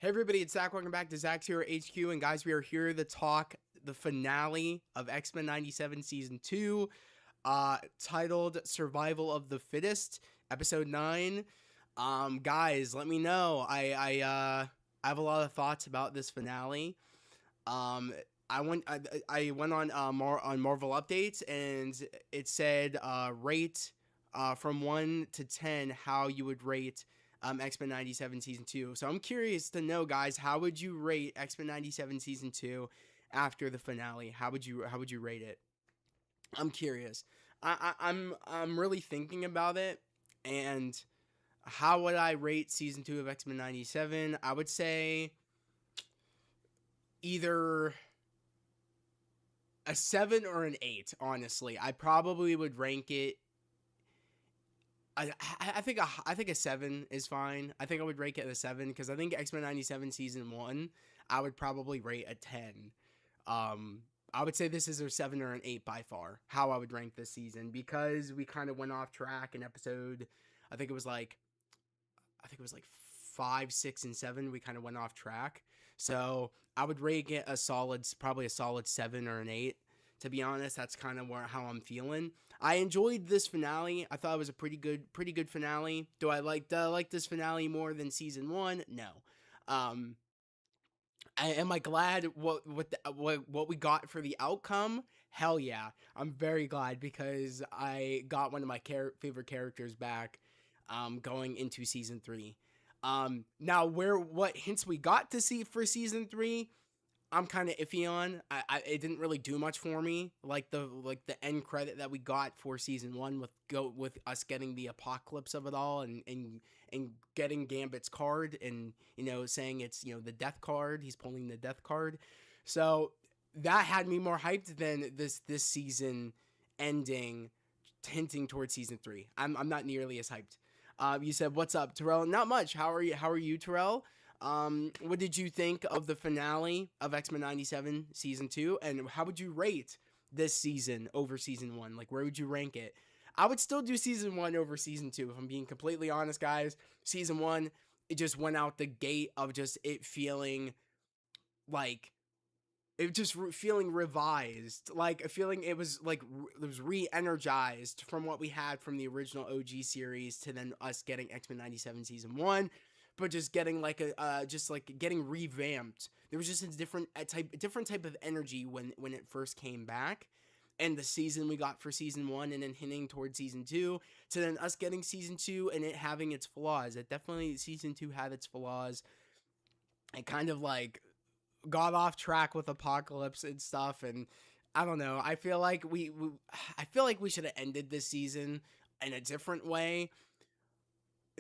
Hey everybody, it's Zach. Welcome back to Zach's Hero HQ. And guys, we are here to talk the finale of X-Men 97 Season 2, titled Survival of the Fittest, Episode 9. Guys, let me know. I have a lot of thoughts about this finale. Um, I went on on Marvel Updates, and it said rate from 1 to 10 how you would rate X-Men 97 Season 2. So I'm curious to know, guys, how would you rate X-Men 97 Season 2 after the finale? How would you rate it? I'm curious. I'm really thinking about it, and how would I rate Season 2 of X-Men 97? I would say either a 7 or an 8, honestly. I probably would rank it. I think a 7 is fine. I think I would rank it a 7 because I think X-Men 97 Season 1, I would probably rate a 10. I would say this is a 7 or an 8 by far, how I would rank this season, because we kind of went off track in episode, I think it was like, I think it was like 5, 6, and 7. We kind of went off track. So I would rate it a solid, probably a solid 7 or an 8. To be honest, that's kind of how I'm feeling. I enjoyed this finale. I thought it was a pretty good finale. Do I like this finale more than season 1? No. Um, am I glad what we got for the outcome? Hell yeah, I'm very glad because I got one of my favorite characters back, going into season 3. Now what hints we got to see for season 3, I'm kind of iffy on. It didn't really do much for me. Like the end credit that we got for season 1 with us getting the apocalypse of it all, and getting Gambit's card, and saying it's the death card. He's pulling the death card. So that had me more hyped than this season ending, hinting towards season 3. I'm not nearly as hyped. You said, "What's up, Terrell?" Not much. How are you? How are you, Terrell? What did you think of the finale of X-Men 97 Season 2? And how would you rate this season over Season 1? Like, where would you rank it? I would still do Season 1 over Season 2, if I'm being completely honest, guys. Season 1, it just went out the gate of just it feeling like feeling revised, like a feeling it was like it was re-energized from what we had from the original OG series to then us getting X-Men 97 Season 1, but just getting like just like getting revamped. There was just a different type of energy when it first came back, and the season we got for season 1, and then hinting towards season 2, to then us getting season 2 and it having its flaws. It definitely, season 2 had its flaws. It kind of like got off track with Apocalypse and stuff, and I don't know. I feel like we should have ended this season in a different way.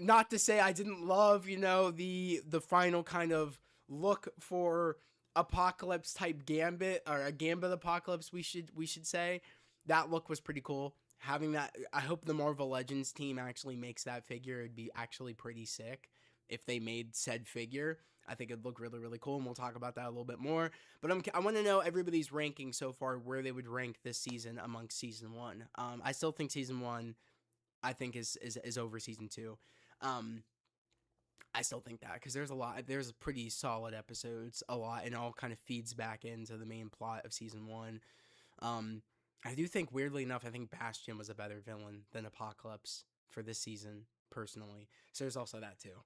Not to say I didn't love, the final kind of look for Apocalypse type Gambit, or a Gambit Apocalypse, we should say. That look was pretty cool. Having that, I hope the Marvel Legends team actually makes that figure. It'd be actually pretty sick if they made said figure. I think it'd look really, really cool, and we'll talk about that a little bit more. But I want to know everybody's ranking so far, where they would rank this season amongst season 1. I still think season 1, I think is over season 2. Um, I still think that, because there's pretty solid episodes, a lot, and all kind of feeds back into the main plot of season 1. Um, I do think, weirdly enough, I think Bastion was a better villain than Apocalypse for this season, personally. So there's also that too.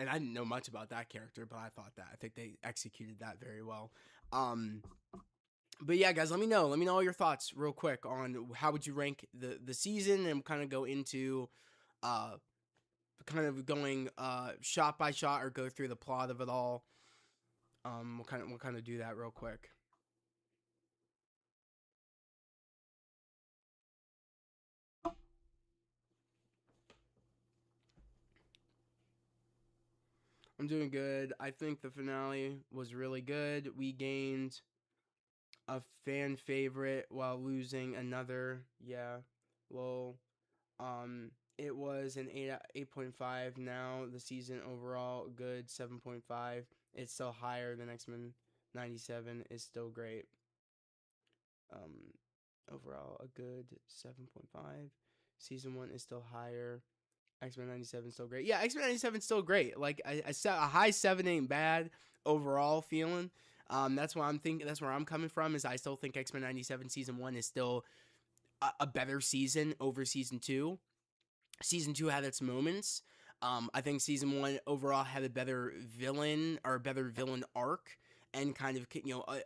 And I didn't know much about that character, but I think they executed that very well. Um, but yeah, guys, let me know all your thoughts real quick on how would you rank the season, and kind of go into uh kind of going shot by shot, or go through the plot of it all. We'll kind of do that real quick. I'm doing good. I think the finale was really good. We gained a fan favorite while losing another. Yeah. Well, it was an 8.5. Now the season overall good, 7.5. It's still higher than X-Men 97. Is still great. Um, Overall a good 7.5. Season 1 is still higher. X-Men 97 still great. Yeah, X-Men 97 still great. Like a high 7 ain't bad overall feeling. That's why I'm thinking. That's where I'm coming from. Is I still think X-Men 97 season 1 is still a better season over season 2. Season 2 had its moments. I think season 1 overall had a better villain or a better villain arc, and kind of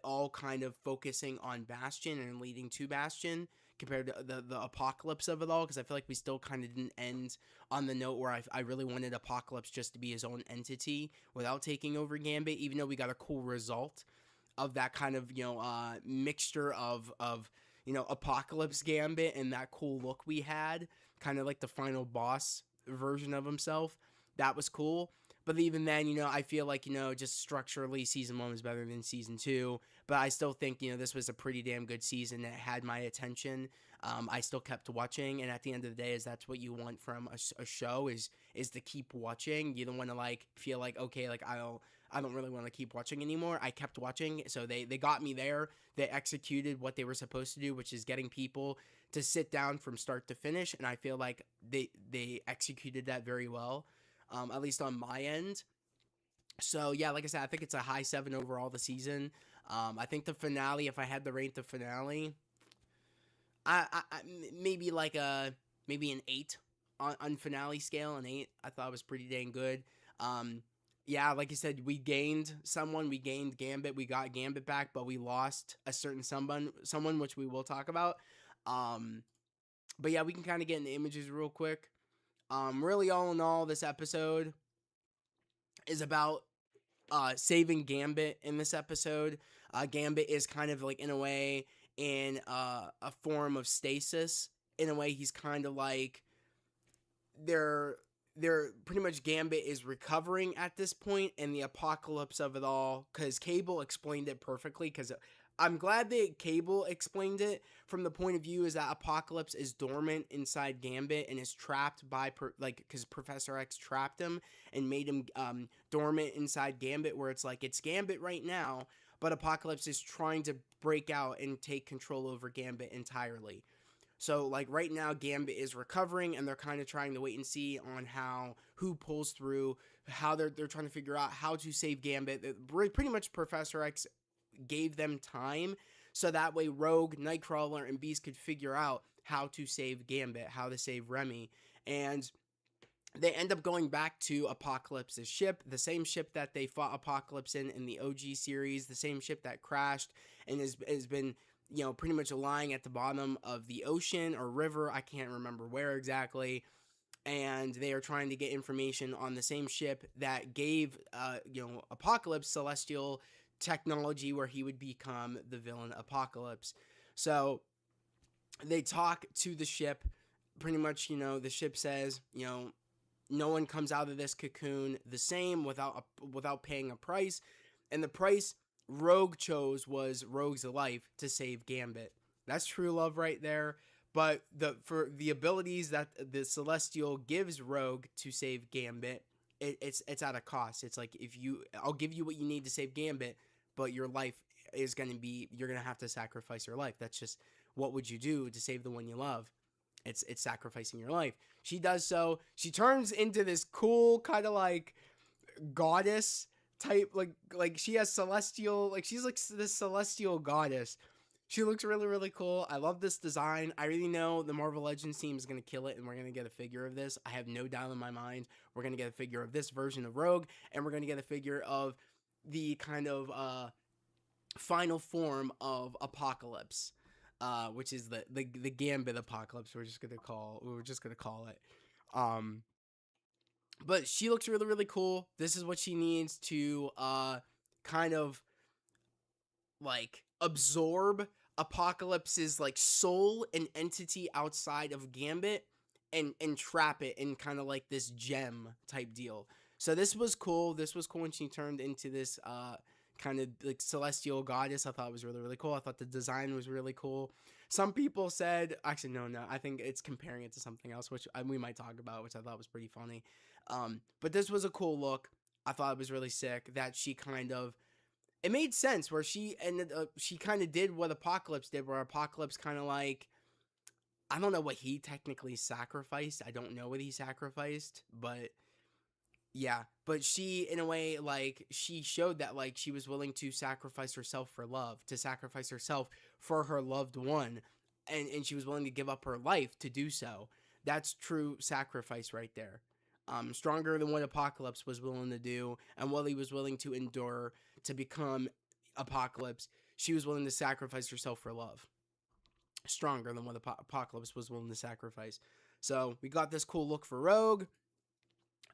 all kind of focusing on Bastion and leading to Bastion compared to the apocalypse of it all, because I feel like we still kind of didn't end on the note where I really wanted Apocalypse just to be his own entity without taking over Gambit, even though we got a cool result of that kind of mixture of Apocalypse Gambit and that cool look we had, kind of like the final boss version of himself. That was cool. But even then, I feel like, just structurally, season 1 was better than season 2. But I still think, this was a pretty damn good season that had my attention. I still kept watching. And at the end of the day, that's what you want from a show is to keep watching. You don't want to, feel like, okay, I don't really want to keep watching anymore. I kept watching. So they got me there. They executed what they were supposed to do, which is getting people to sit down from start to finish. And I feel like they executed that very well. At least on my end. So yeah, like I said, I think it's a high 7 overall the season. I think the finale, if I had to rate the finale, I maybe maybe an 8 on finale scale. An 8, I thought was pretty dang good. Yeah, like you said, we gained someone. We gained Gambit. We got Gambit back, but we lost a certain someone which we will talk about. But yeah, we can kind of get into images real quick. Really, all in all, this episode is about saving Gambit. In this episode, Gambit is kind of like, in a way, in a form of stasis. In a way, he's kind of like they're pretty much Gambit is recovering at this point, and the apocalypse of it all. Because Cable explained it perfectly. Because I'm glad that Cable explained it from the point of view is that Apocalypse is dormant inside Gambit and is trapped by, because Professor X trapped him and made him dormant inside Gambit, where it's like, it's Gambit right now, but Apocalypse is trying to break out and take control over Gambit entirely. So, right now, Gambit is recovering, and they're kind of trying to wait and see on who pulls through, how they're trying to figure out how to save Gambit. Pretty much Professor X gave them time so that way Rogue, Nightcrawler, and Beast could figure out how to save Gambit, how to save Remy. And they end up going back to Apocalypse's ship, the same ship that they fought Apocalypse in the OG series, the same ship that crashed and has been, pretty much lying at the bottom of the ocean or river. I can't remember where exactly. And they are trying to get information on the same ship that gave, Apocalypse celestial technology where he would become the villain Apocalypse. So they talk to the ship. Pretty much, the ship says, no one comes out of this cocoon the same without paying a price. And the price Rogue chose was Rogue's life to save Gambit. That's true love right there. But for the abilities that the Celestial gives Rogue to save Gambit, it's at a cost. It's like, I'll give you what you need to save Gambit, but your life is going to be, you're going to have to sacrifice your life. That's just, what would you do to save the one you love? It's sacrificing your life. She does so. She turns into this cool kind of goddess type, like she has celestial, she's like this celestial goddess. She looks really, really cool. I love this design. I really know the Marvel Legends team is going to kill it, and we're going to get a figure of this. I have no doubt in my mind we're going to get a figure of this version of Rogue, and we're going to get a figure of the kind of final form of Apocalypse, which is the Gambit Apocalypse. We're just gonna call it. But she looks really, really cool. This is what she needs to kind of absorb Apocalypse's soul and entity outside of Gambit and trap it in kind of this gem type deal. So this was cool. This was cool when she turned into this kind of celestial goddess. I thought it was really, really cool. I thought the design was really cool. Some people said, actually, no, I think it's comparing it to something else, which we might talk about, which I thought was pretty funny. But this was a cool look. I thought it was really sick that she kind of, it made sense where she ended up, she kind of did what Apocalypse did, where Apocalypse kind of I don't know what he technically sacrificed. I don't know what he sacrificed, but yeah. But she, in a way, like, she showed that, like, she was willing to sacrifice herself for love, to sacrifice herself for her loved one, and she was willing to give up her life to do so. That's true sacrifice right there. Stronger than what Apocalypse was willing to do, and what he was willing to endure to become Apocalypse. She was willing to sacrifice herself for love. Stronger than what Apocalypse was willing to sacrifice. So we got this cool look for Rogue.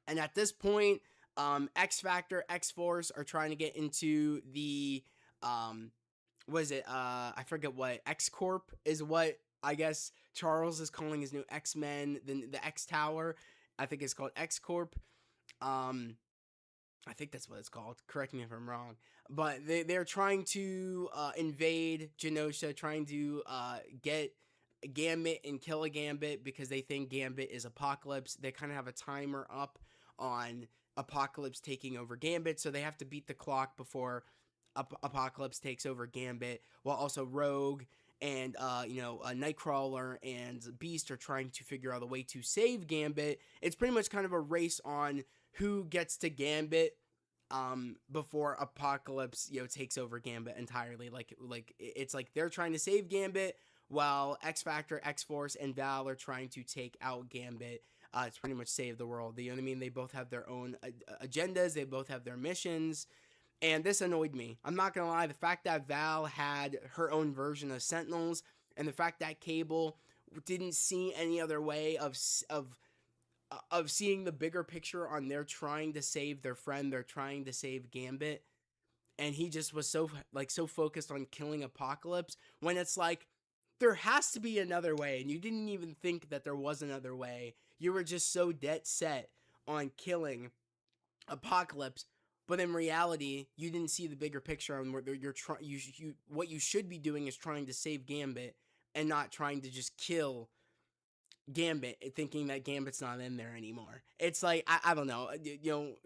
And at this point, X Factor, X Force are trying to get into the, what is it? I forget what, X Corp is what I guess Charles is calling his new X-Men, the X Tower. I think it's called X Corp. I think that's what it's called. Correct me if I'm wrong. But they're trying to invade Genosha, trying to get Gambit and kill a Gambit because they think Gambit is Apocalypse. They kind of have a timer up on Apocalypse taking over Gambit, so they have to beat the clock before Apocalypse takes over Gambit, while also Rogue and Nightcrawler and Beast are trying to figure out a way to save Gambit. It's pretty much kind of a race on who gets to Gambit before Apocalypse takes over Gambit entirely. Like it's like they're trying to save Gambit while X Factor, X Force, and Val are trying to take out Gambit. It's pretty much save the world. You know what I mean? They both have their own agendas. They both have their missions. And this annoyed me. I'm not going to lie. The fact that Val had her own version of Sentinels, and the fact that Cable didn't see any other way of seeing the bigger picture on their trying to save their friend, they're trying to save Gambit, and he just was so focused on killing Apocalypse, when it's like, there has to be another way, and you didn't even think that there was another way. You were just so dead set on killing Apocalypse, but in reality, you didn't see the bigger picture on where what you should be doing is trying to save Gambit and not trying to just kill Gambit, thinking that Gambit's not in there anymore. It's like, I don't know.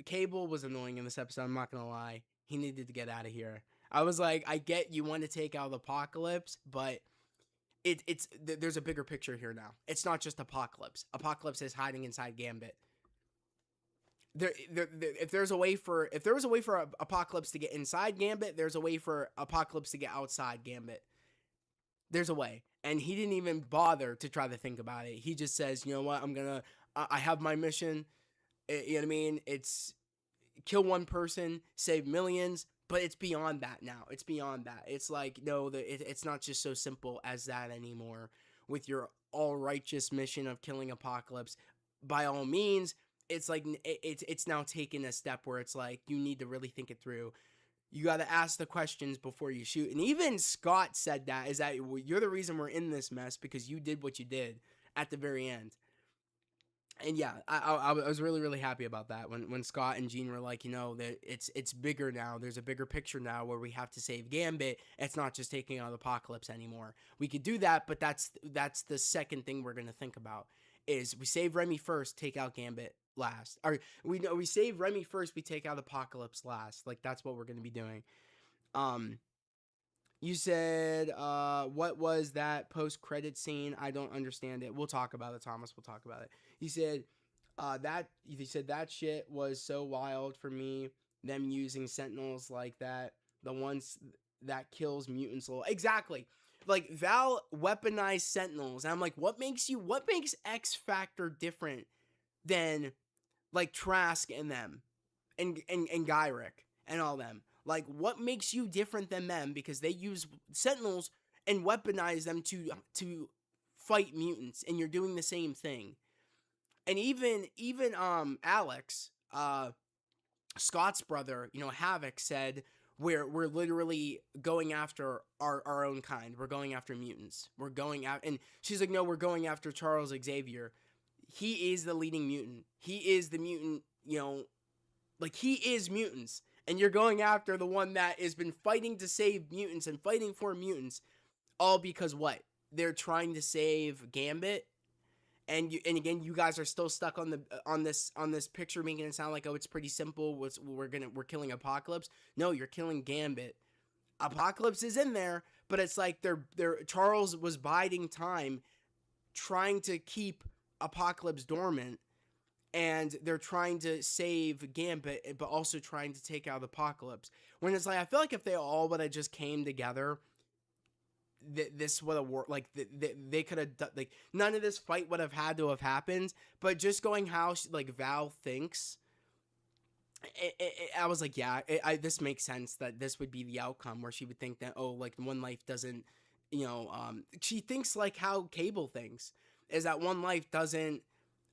Cable was annoying in this episode. I'm not going to lie. He needed to get out of here. I was like, I get you want to take out Apocalypse, but there's a bigger picture here now. It's not just Apocalypse. Apocalypse is hiding inside Gambit. If there was a way for Apocalypse to get inside Gambit, there's a way for Apocalypse to get outside Gambit. There's a way, and he didn't even bother to try to think about it. He just says, you know what, I have my mission. You know what I mean? It's kill one person, save millions, but it's beyond that now. It's beyond that. It's like, no, it's not just so simple as that anymore. With your all righteous mission of killing Apocalypse, by all means. It's like it's now taken a step where it's like you need to really think it through. You got to ask the questions before you shoot. And even Scott said that, is that you're the reason we're in this mess because you did what you did at the very end. And yeah, I was really, really happy about that when Scott and Jean were like, that it's bigger now. There's a bigger picture now where we have to save Gambit. It's not just taking out Apocalypse anymore. We could do that, but that's the second thing we're going to think about is we save Remy first, take out Gambit last. Or we save Remy first, we take out Apocalypse last. Like, that's what we're going to be doing. You said, what was that post-credit scene? I don't understand it. We'll talk about it, Thomas. We'll talk about it. He said, that shit was so wild for me. Them using Sentinels like that. The ones that kills mutants. Exactly. Like, Val weaponized Sentinels. And I'm like, what makes X Factor different than, like, Trask and them? And Gyrick and all them. Like, what makes you different than them? Because they use Sentinels and weaponize them to fight mutants, and you're doing the same thing. And even Alex, Scott's brother, Havoc said, we're literally going after our own kind. We're going after mutants. We're going out, and she's like, no, we're going after Charles Xavier. He is the leading mutant. He is the mutant. Like, he is mutants. And you're going after the one that has been fighting to save mutants and fighting for mutants, all because what? They're trying to save Gambit, and again, you guys are still stuck on this picture, making it sound like, oh, it's pretty simple. We're killing Apocalypse. No, you're killing Gambit. Apocalypse is in there, but it's like they're Charles was biding time trying to keep Apocalypse dormant, and they're trying to save Gambit, but also trying to take out Apocalypse. When it's like, I feel like if they all would have just came together, this would have worked. Like they could have done, like none of this fight would have had to have happened. But just going how like Val thinks, I was like, yeah, this makes sense that this would be the outcome where she would think that, oh, like one life doesn't, she thinks like how Cable thinks, is that one life doesn't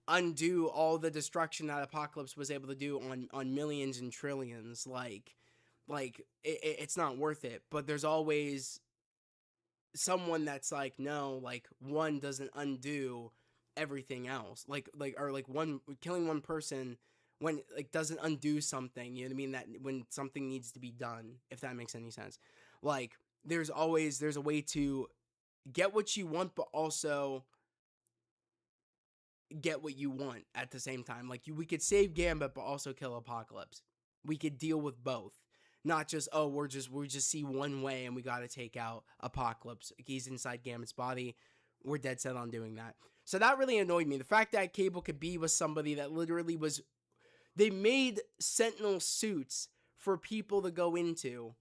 undo all the destruction that Apocalypse was able to do on millions and trillions. It's not worth it. But there's always someone that's like, no, like one doesn't undo everything else. Or like one killing one person when like doesn't undo something. You know what I mean? That when something needs to be done, if that makes any sense. Like there's a way to get what you want, but also get what you want at the same time. Like we could save Gambit, but also kill Apocalypse. We could deal with both. Not just, oh, we just see one way and we got to take out Apocalypse. He's inside Gambit's body. We're dead set on doing that. So that really annoyed me. The fact that Cable could be with somebody that literally was, they made Sentinel suits for people to go into.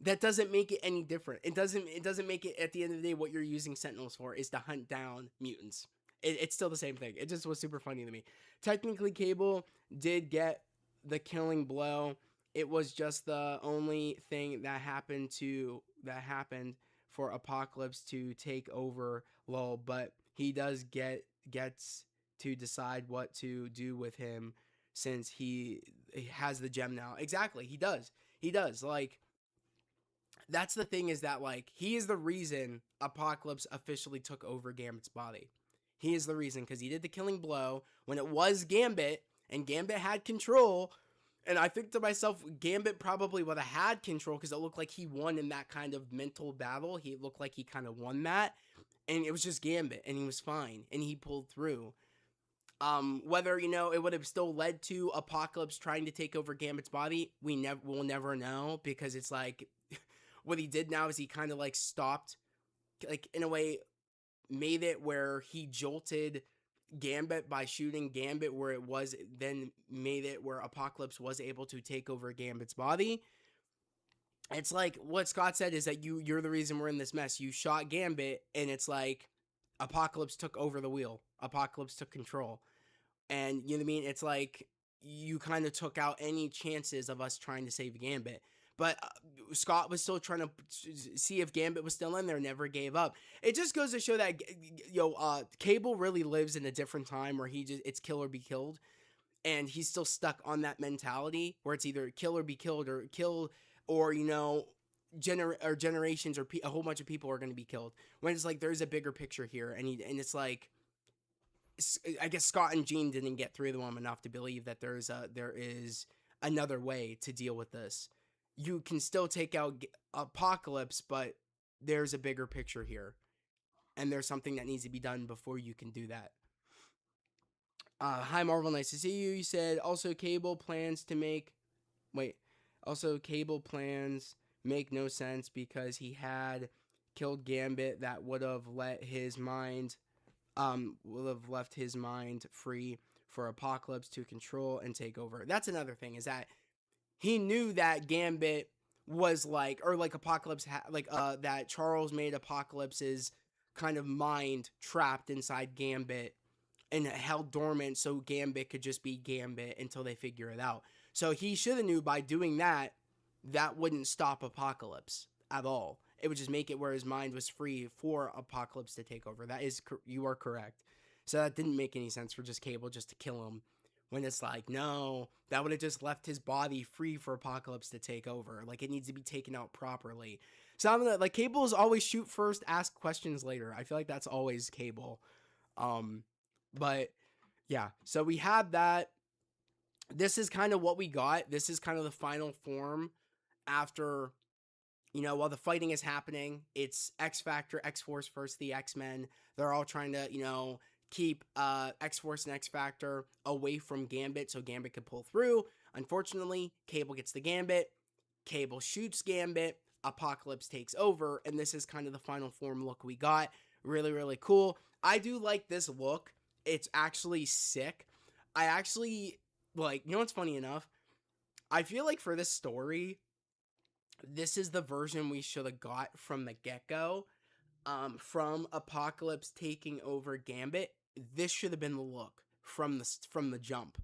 That doesn't make it any different. It doesn't make it, at the end of the day, what you're using Sentinels for is to hunt down mutants. It's still the same thing. It just was super funny to me. Technically, Cable did get the killing blow. It was just the only thing that happened for Apocalypse to take over lol, but he gets to decide what to do with him since he has the gem now. Exactly, he does. He does. Like, that's the thing, is that like he is the reason Apocalypse officially took over Gambit's body. He is the reason, because he did the killing blow when it was Gambit, and Gambit had control. And I think to myself, Gambit probably would have had control because it looked like he won in that kind of mental battle. He looked like he kind of won that. And it was just Gambit, and he was fine, and he pulled through. Whether, it would have still led to Apocalypse trying to take over Gambit's body, we'll never know, because it's like, what he did now is he kind of like stopped, like in a way, made it where he jolted Gambit by shooting Gambit where it was, then made it where Apocalypse was able to take over Gambit's body. It's like what Scott said, is that you're the reason we're in this mess. You shot Gambit, and it's like Apocalypse took over the wheel. Apocalypse took control. And you know what I mean? It's like you kind of took out any chances of us trying to save Gambit. But Scott was still trying to see if Gambit was still in there, never gave up. It just goes to show that, Cable really lives in a different time where it's kill or be killed. And he's still stuck on that mentality where it's either kill or be killed, or kill, or, generations or a whole bunch of people are going to be killed. When it's like, there's a bigger picture here. And it's like, I guess Scott and Jean didn't get through to him enough to believe that there is another way to deal with this. You can still take out Apocalypse, but there's a bigger picture here. And there's something that needs to be done before you can do that. Hi, Marvel. Nice to see you. You said, also, Cable plans make no sense because he had killed Gambit. That would have left his mind free for Apocalypse to control and take over. That's another thing, is that he knew that Gambit was like, or like Apocalypse that Charles made Apocalypse's kind of mind trapped inside Gambit and held dormant, so Gambit could just be Gambit until they figure it out. So he should have knew by doing that wouldn't stop Apocalypse at all. It would just make it where his mind was free for Apocalypse to take over. You are correct. So that didn't make any sense for just Cable just to kill him. When it's like, no, that would have just left his body free for Apocalypse to take over. Like, it needs to be taken out properly. So I'm gonna, like, Cable is always shoot first, ask questions later. I feel like that's always Cable. But yeah, so we had that. This is kind of what we got. This is kind of the final form after, while the fighting is happening. It's X-Factor, X-Force versus the X-Men. They're all trying to, keep X-Force and X-Factor away from Gambit so Gambit could pull through. Unfortunately, Cable gets the Gambit. Cable shoots Gambit. Apocalypse takes over, and this is kind of the final form look we got. Really, really cool. I do like this look. It's actually sick. I actually like, you know what's funny enough? I feel like for this story, this is the version we should have got from the get-go. From Apocalypse taking over Gambit, this should have been the look from the jump.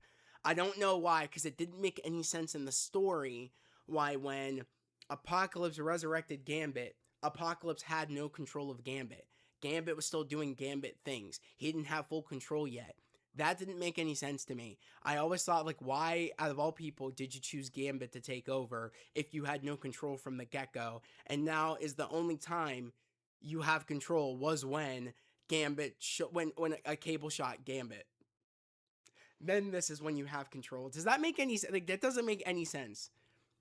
I don't know why, because it didn't make any sense in the story why when Apocalypse resurrected Gambit, Apocalypse had no control of Gambit. Gambit was still doing Gambit things. He didn't have full control yet. That didn't make any sense to me. I always thought, like, why, out of all people, did you choose Gambit to take over if you had no control from the get go? And now is the only time you have control was when when a Cable shot Gambit. Then this is when you have control. Does that make any sense? Like, that doesn't make any sense.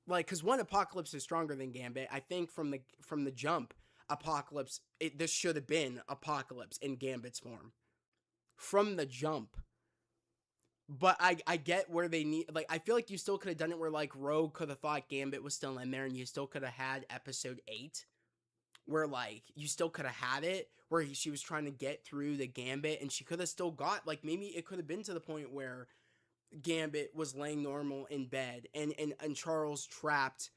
Like, because one, Apocalypse is stronger than Gambit. I think from the jump, Apocalypse, this should have been Apocalypse in Gambit's form from the jump. But I get where they need, like, I feel like you still could have done it where, like, Rogue could have thought Gambit was still in there, and you still could have had episode 8 where, like, you still could have had it where she was trying to get through the Gambit, and she could have still got, like, maybe it could have been to the point where Gambit was laying normal in bed, and Charles trapped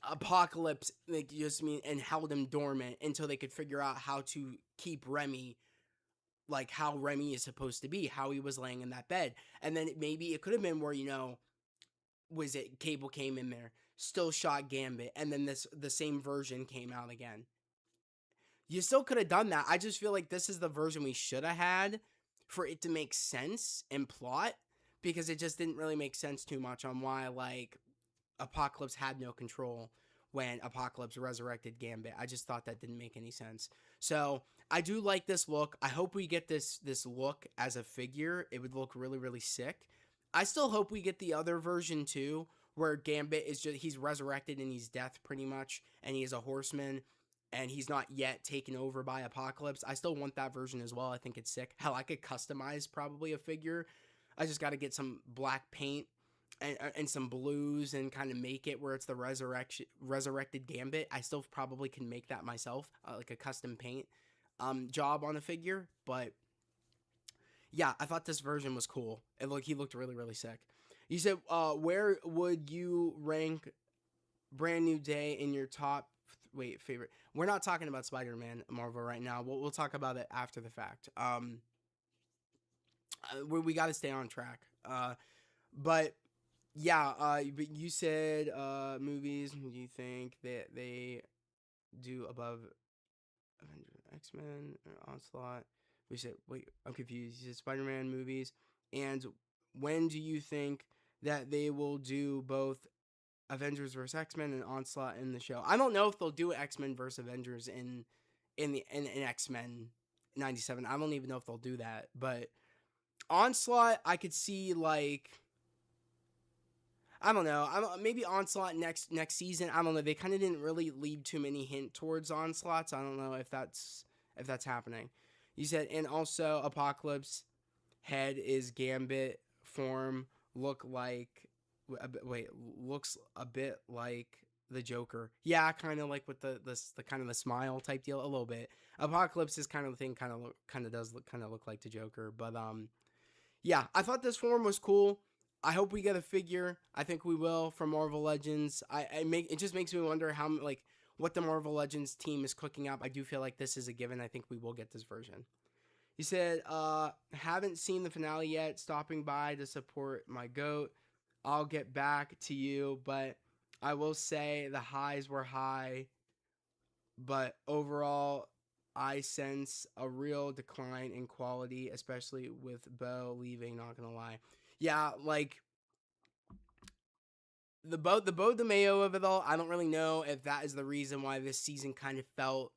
Apocalypse, like, just mean, and held him dormant until they could figure out how to keep Remy, like, how Remy is supposed to be, how he was laying in that bed. And then maybe it could have been where, was it Cable came in there, still shot Gambit, and then the same version came out again. You still could have done that. I just feel like this is the version we should have had for it to make sense and plot, because it just didn't really make sense too much on why, like, Apocalypse had no control when Apocalypse resurrected Gambit. I just thought that didn't make any sense. So I do like this look. I hope we get this look as a figure. It would look really, really sick. I still hope we get the other version too, where Gambit is just, he's resurrected and he's death pretty much, and he is a horseman, and he's not yet taken over by Apocalypse. I still want that version as well. I think it's sick. Hell, I could customize probably a figure. I just got to get some black paint and some blues and kind of make it where it's the resurrected Gambit. I still probably can make that myself, like a custom paint job on a figure. But yeah, I thought this version was cool. He looked really, really sick. You said, where would you rank Brand New Day in your top favorite? We're not talking about Spider-Man Marvel right now. We'll talk about it after the fact. We got to stay on track. But yeah, but you said movies. Do you think that they do above Avengers, X-Men, or Onslaught? We said, wait, I'm confused. You said Spider-Man movies, and when do you think that they will do both Avengers versus X-Men and Onslaught in the show? I don't know if they'll do X-Men versus Avengers in X-Men 97. I don't even know if they'll do that, but Onslaught, I could see, like, I don't know. Maybe Onslaught next season. I don't know. They kind of didn't really leave too many hint towards Onslaught, so I don't know if that's happening. You said, and also Apocalypse head is Gambit form looks a bit like the Joker. Yeah, kind of like with the kind of the smile type deal a little bit. Apocalypse's kind of thing kind of does look like the Joker, but yeah, I thought this form was cool. I hope we get a figure. I think we will from Marvel Legends. It just makes me wonder how, like, what the Marvel Legends team is cooking up. I do feel like this is a given. I think we will get this version. You said, haven't seen the finale yet. Stopping by to support my GOAT. I'll get back to you, but I will say the highs were high. But overall, I sense a real decline in quality, especially with Bo leaving, not gonna lie. Yeah, like, the Bo DeMayo of it all, I don't really know if that is the reason why this season kind of felt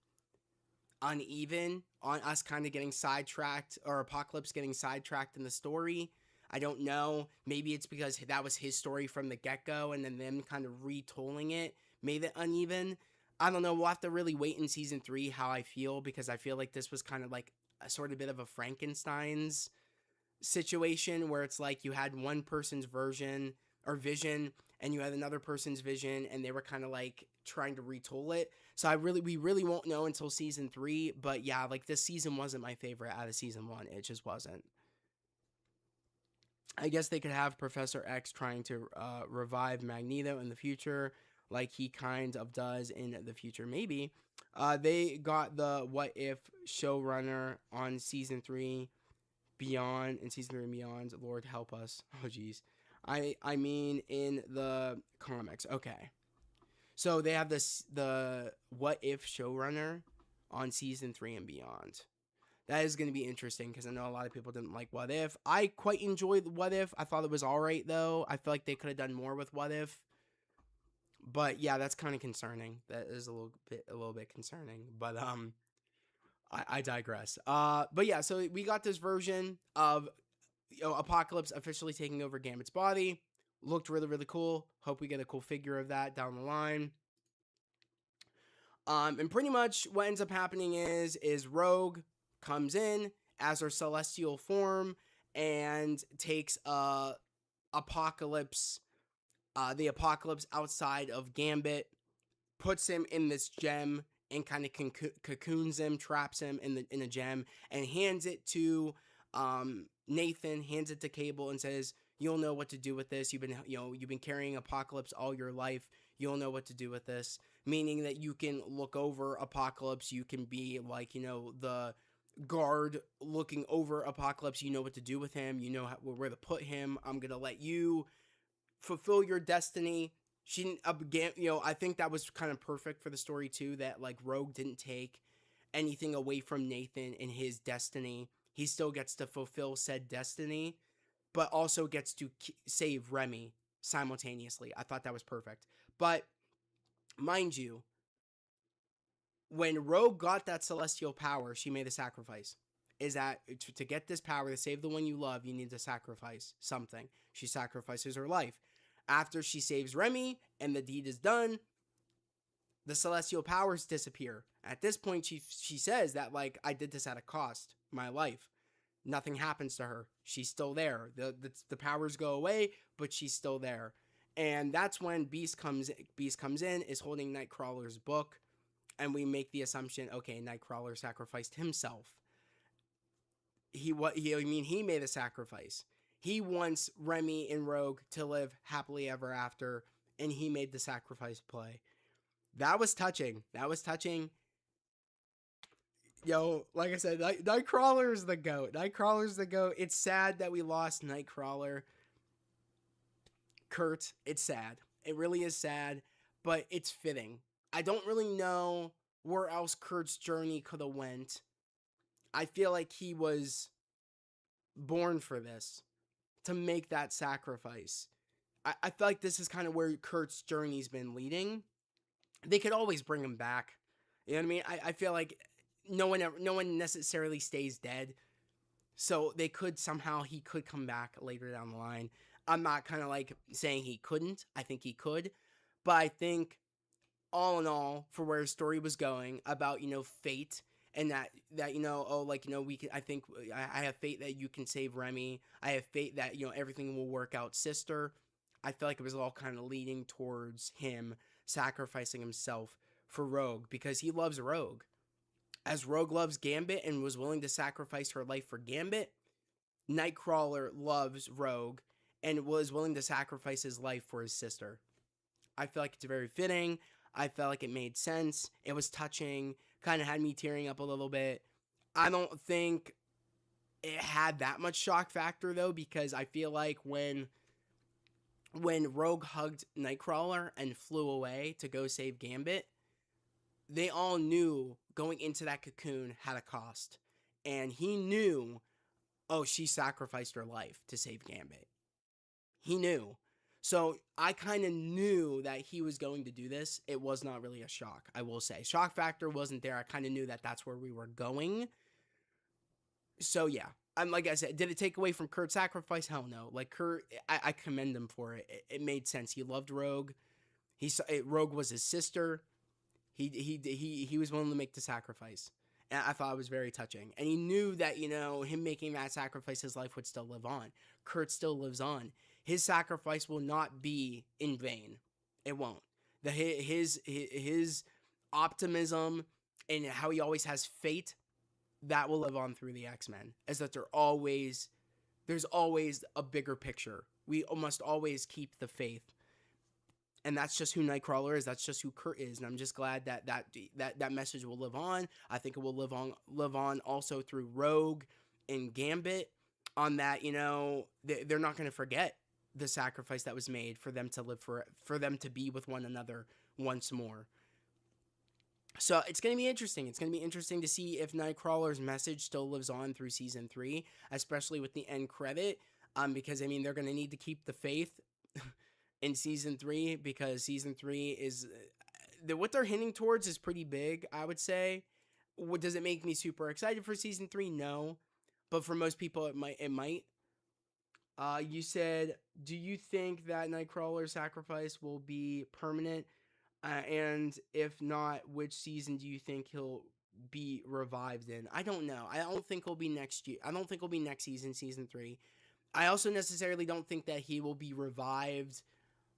uneven on us kind of getting sidetracked, or Apocalypse getting sidetracked in the story. I don't know. Maybe it's because that was his story from the get-go, and then them kind of retooling it made it uneven. I don't know. We'll have to really wait in season 3 how I feel, because I feel like this was kind of like a sort of bit of a Frankenstein's situation where it's like you had one person's version or vision and you had another person's vision, and they were kind of like trying to retool it. So we really won't know until season 3. But yeah, like this season wasn't my favorite out of season 1. It just wasn't. I guess they could have Professor X trying to revive Magneto in the future, like he kind of does in the future. Maybe they got the What If showrunner on season 3 beyond, in season 3 and beyond. Lord help us. Oh geez. I mean in the comics. Okay. So they have the What If showrunner on season 3 and beyond. That is going to be interesting because I know a lot of people didn't like What If. I quite enjoyed What If. I thought it was all right though. I feel like they could have done more with What If. But yeah, that's kind of concerning. That is a little bit concerning. But I digress. But yeah, so we got this version of Apocalypse officially taking over Gambit's body. Looked really, really cool. Hope we get a cool figure of that down the line. And pretty much what ends up happening is Rogue comes in as her celestial form and takes Apocalypse, the Apocalypse outside of Gambit, puts him in this gem and kind of cocoons him, traps him in a gem, and hands it to Nathan, hands it to Cable, and says, "You'll know what to do with this. You've been carrying Apocalypse all your life. You'll know what to do with this." Meaning that you can look over Apocalypse. You can be like, the guard looking over Apocalypse. You know what to do with him. You know where to put him. I'm gonna let you fulfill your destiny. She didn't, I think that was kind of perfect for the story too, that like Rogue didn't take anything away from Nathan in his destiny. He still gets to fulfill said destiny, but also gets to save Remy simultaneously. I thought that was perfect. But mind you, when Rogue got that celestial power, she made a sacrifice. Is that to get this power, to save the one you love, you need to sacrifice something. She sacrifices her life. After she saves Remy and the deed is done, the celestial powers disappear. At this point, she says that, like, I did this at a cost, my life. Nothing happens to her. She's still there. The powers go away, but she's still there. And that's when Beast comes in, is holding Nightcrawler's book, and we make the assumption, okay, Nightcrawler sacrificed himself. He made a sacrifice. He wants Remy and Rogue to live happily ever after, and he made the sacrifice play. That was touching. Yo, like I said, Nightcrawler is the GOAT. Nightcrawler's the GOAT. It's sad that we lost Nightcrawler. Kurt, it's sad. It really is sad, but it's fitting. I don't really know where else Kurt's journey could have went. I feel like he was born for this, to make that sacrifice. I feel like this is kind of where Kurt's journey's been leading. They could always bring him back. You know what I mean? I feel like no one necessarily stays dead. So he could come back later down the line. I'm not kind of like saying he couldn't. I think he could. But I think all in all, for where his story was going about, fate, and that we can, I have faith that you can save Remy. I have faith that, everything will work out, sister. I feel like it was all kind of leading towards him sacrificing himself for Rogue, because he loves Rogue. As Rogue loves Gambit and was willing to sacrifice her life for Gambit, Nightcrawler loves Rogue and was willing to sacrifice his life for his sister. I feel like it's very fitting. I felt like it made sense. It was touching. Kind of had me tearing up a little bit. I don't think it had that much shock factor, though, because I feel like when Rogue hugged Nightcrawler and flew away to go save Gambit, they all knew going into that cocoon had a cost. And he knew, oh, she sacrificed her life to save Gambit. He knew. So I kind of knew that he was going to do this. It was not really a shock, I will say. Shock factor wasn't there. I kind of knew that that's where we were going. So yeah, like I said, did it take away from Kurt's sacrifice? Hell no. Like Kurt, I commend him for it. It made sense. He loved Rogue. Rogue was his sister. He was willing to make the sacrifice. And I thought it was very touching. And he knew that, him making that sacrifice, his life would still live on. Kurt still lives on. His sacrifice will not be in vain. It won't. His optimism and how he always has fate, that will live on through the X-Men. Is that there's always a bigger picture. We must always keep the faith. And that's just who Nightcrawler is. That's just who Kurt is. And I'm just glad that message will live on. I think it will live on also through Rogue and Gambit. On that, they're not going to forget the sacrifice that was made for them to live for them to be with one another once more. So it's going to be interesting. It's going to be interesting to see if Nightcrawler's message still lives on through season 3, especially with the end credit. Because they're going to need to keep the faith in season 3, because season 3 is what they're hinting towards is pretty big, I would say. Does it make me super excited for season 3? No, but for most people, it might. You said, do you think that Nightcrawler's sacrifice will be permanent? And if not, which season do you think he'll be revived in? I don't know. I don't think he'll be next year. I don't think he'll be next season, season 3. I also necessarily don't think that he will be revived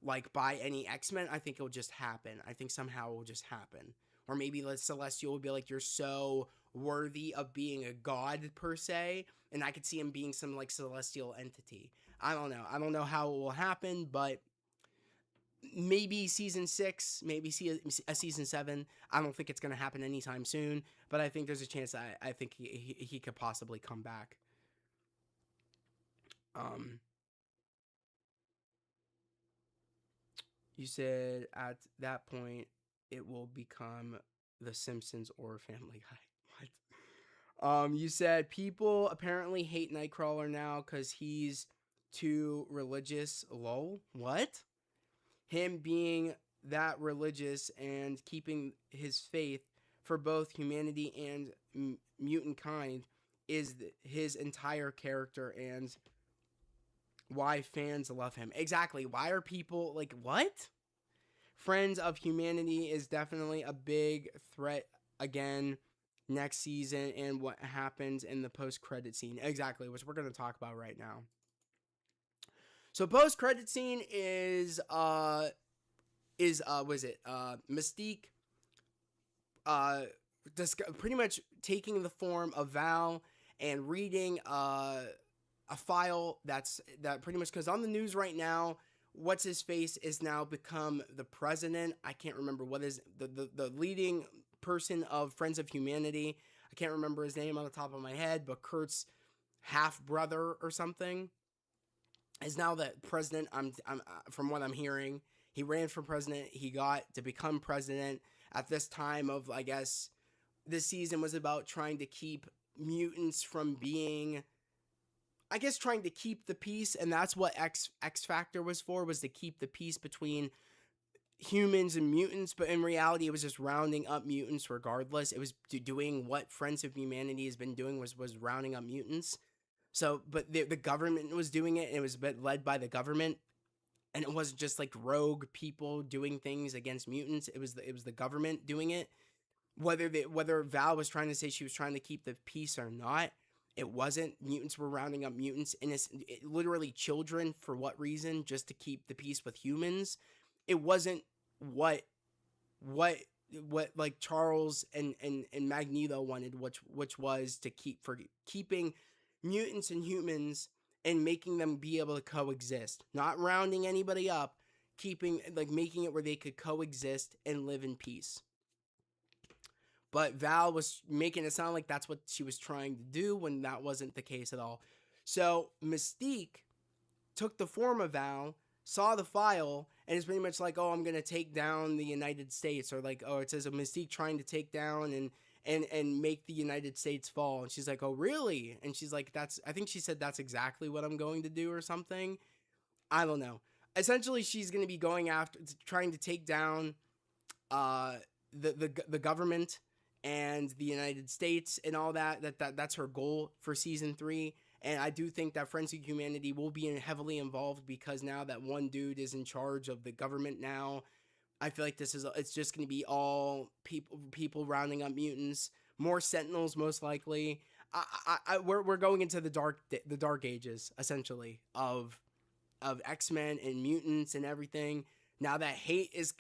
like by any X-Men. I think it'll just happen. I think somehow it will just happen. Or maybe Celestial will be like, you're so worthy of being a god per se, and I could see him being some like celestial entity. I don't know. I don't know how it will happen, but maybe season 6, maybe a season 7. I don't think it's going to happen anytime soon, but I think there's a chance that I think he could possibly come back. You said at that point it will become The Simpsons or Family Guy. What? You said people apparently hate Nightcrawler now because he's too religious. Lol. What? Him being that religious and keeping his faith for both humanity and mutant kind is his entire character and why fans love him. Exactly. Why are people like, what? Friends of Humanity is definitely a big threat again next season, and what happens in the post-credit scene. Exactly, which we're going to talk about right now. So post-credit scene is Mystique pretty much taking the form of Val and reading a file that pretty much, because on the news right now, what's his face is now become the president. I can't remember what is the leading person of Friends of Humanity. I can't remember his name on the top of my head, but Kurt's half brother or something is now the president. I'm from what I'm hearing, he ran for president. He got to become president at this time of, I guess, this season was about trying to keep mutants from being, I guess, trying to keep the peace, and that's what X Factor was for, was to keep the peace between humans and mutants. But in reality, it was just rounding up mutants regardless. It was doing what Friends of Humanity has been doing, was rounding up mutants. So, but the government was doing it, and it was led by the government, and it wasn't just like rogue people doing things against mutants. It was the government doing it. Whether Val was trying to say she was trying to keep the peace or not, it wasn't. Mutants were rounding up mutants, literally children, for what reason? Just to keep the peace with humans. It wasn't what like Charles and Magneto wanted, which was to keeping mutants and humans and making them be able to coexist, not rounding anybody up, making it where they could coexist and live in peace. But Val was making it sound like that's what she was trying to do, when that wasn't the case at all. So Mystique took the form of Val, saw the file, and it's pretty much like, oh, I'm going to take down the United States. Or like, oh, it says a Mystique trying to take down and make the United States fall. And she's like, oh, really? And she's like, I think she said that's exactly what I'm going to do or something. I don't know. Essentially, she's going to be going after, trying to take down the government and the United States and all that's her goal for season 3. And I do think that Friends of Humanity will be heavily involved, because now that one dude is in charge of the government now, I feel like it's just going to be all people rounding up mutants, more Sentinels most likely. We're going into the dark ages, essentially, of X-Men and mutants and everything. Now that hate is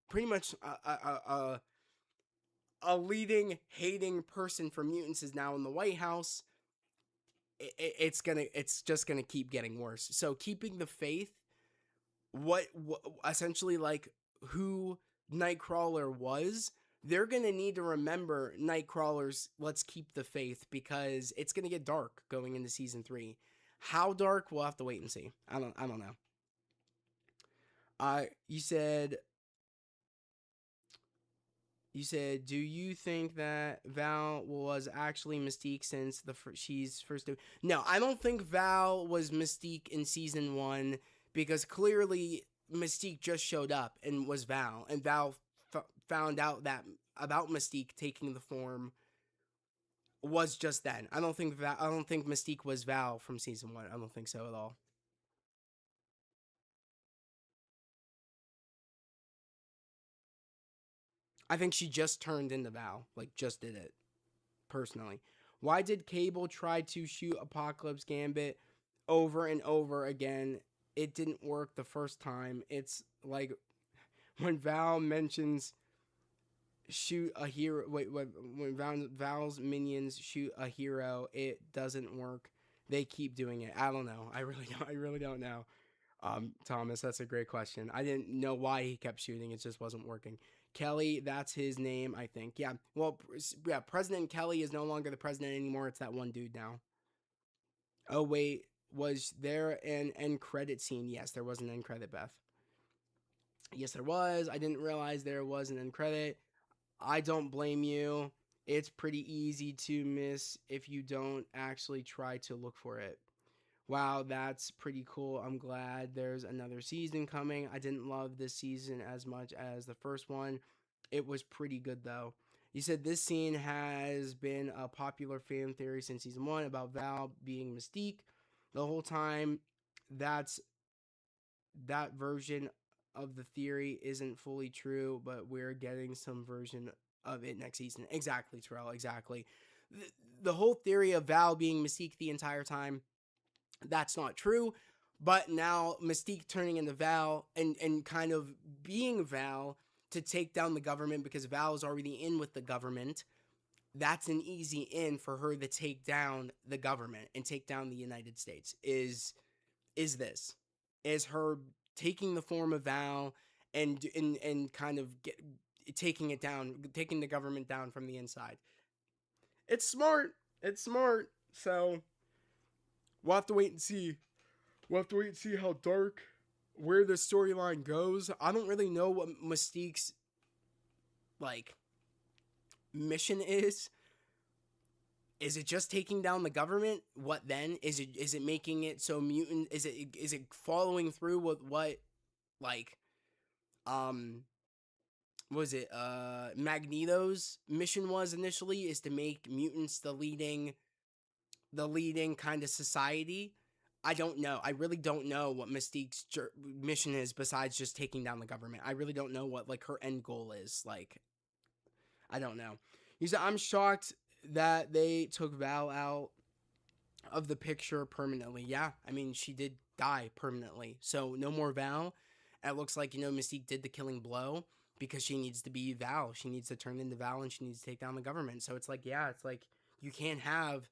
pretty much a leading hating person for mutants is now in the White House. It's just gonna keep getting worse. So keeping the faith, what essentially like who Nightcrawler was, they're gonna need to remember Nightcrawler's "Let's keep the faith" because it's gonna get dark going into season 3. How dark? We'll have to wait and see. I don't know. You said do you think that Val was actually Mystique since she's first? No, I don't think Val was Mystique in season 1 because clearly Mystique just showed up and was Val, and Val found out that about Mystique taking the form was just then. I don't think Mystique was Val from season 1. I don't think so at all. I think she just turned into Val, like just did it. Personally. Why did Cable try to shoot Apocalypse Gambit over and over again? It didn't work the first time. It's like when Val mentions shoot a hero. Wait, when Val's minions shoot a hero, it doesn't work. They keep doing it. I don't know. I really don't know. Thomas, that's a great question. I didn't know why he kept shooting. It just wasn't working. Kelly, that's his name, I think. Yeah. Well, yeah. President Kelly is no longer the president anymore. It's that one dude now. Oh wait, was there an end credit scene? Yes, there was an end credit. Beth. Yes, there was. I didn't realize there was an end credit. I don't blame you. It's pretty easy to miss if you don't actually try to look for it. Wow, that's pretty cool. I'm glad there's another season coming. I didn't love this season as much as the first one. It was pretty good though. You said this scene has been a popular fan theory since season 1 about Val being Mystique the whole time. That's that version of the theory isn't fully true, but we're getting some version of it next season. Exactly, Terrell, exactly. The whole theory of Val being Mystique the entire time, that's not true. But now Mystique turning into Val and kind of being Val to take down the government because Val is already in with the government. That's an easy in for her to take down the government and take down the United States. Is this is her taking the form of Val and kind of taking it down, taking the government down from the inside. It's smart. It's smart. So we'll have to wait and see. We'll have to wait and see how dark, where the storyline goes. I don't really know what Mystique's like mission is. Is it just taking down the government? What then? Is it making it so mutant? Is it following through with what like um was it Magneto's mission was initially, is to make mutants the leading kind of society. I don't know. I really don't know what Mystique's mission is besides just taking down the government. I really don't know what like her end goal is. Like I don't know. You said I'm shocked that they took Val out of the picture permanently. Yeah, I mean she did die permanently, so no more Val. It looks like Mystique did the killing blow because she needs to be Val. She needs to turn into Val and she needs to take down the government. So it's like yeah, it's like you can't have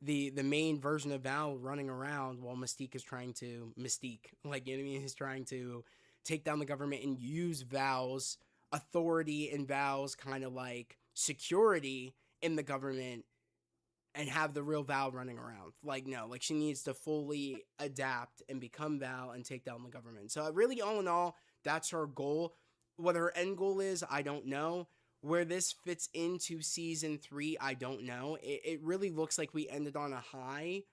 the main version of Val running around while Mystique is trying to Mystique. Like you know what I mean? He's trying to take down the government and use Val's authority and Val's kind of like security in the government and have the real Val running around. Like, no, like she needs to fully adapt and become Val and take down the government. So, really, all in all, that's her goal. What her end goal is, I don't know. Where this fits into season 3, I don't know. It really looks like we ended on a high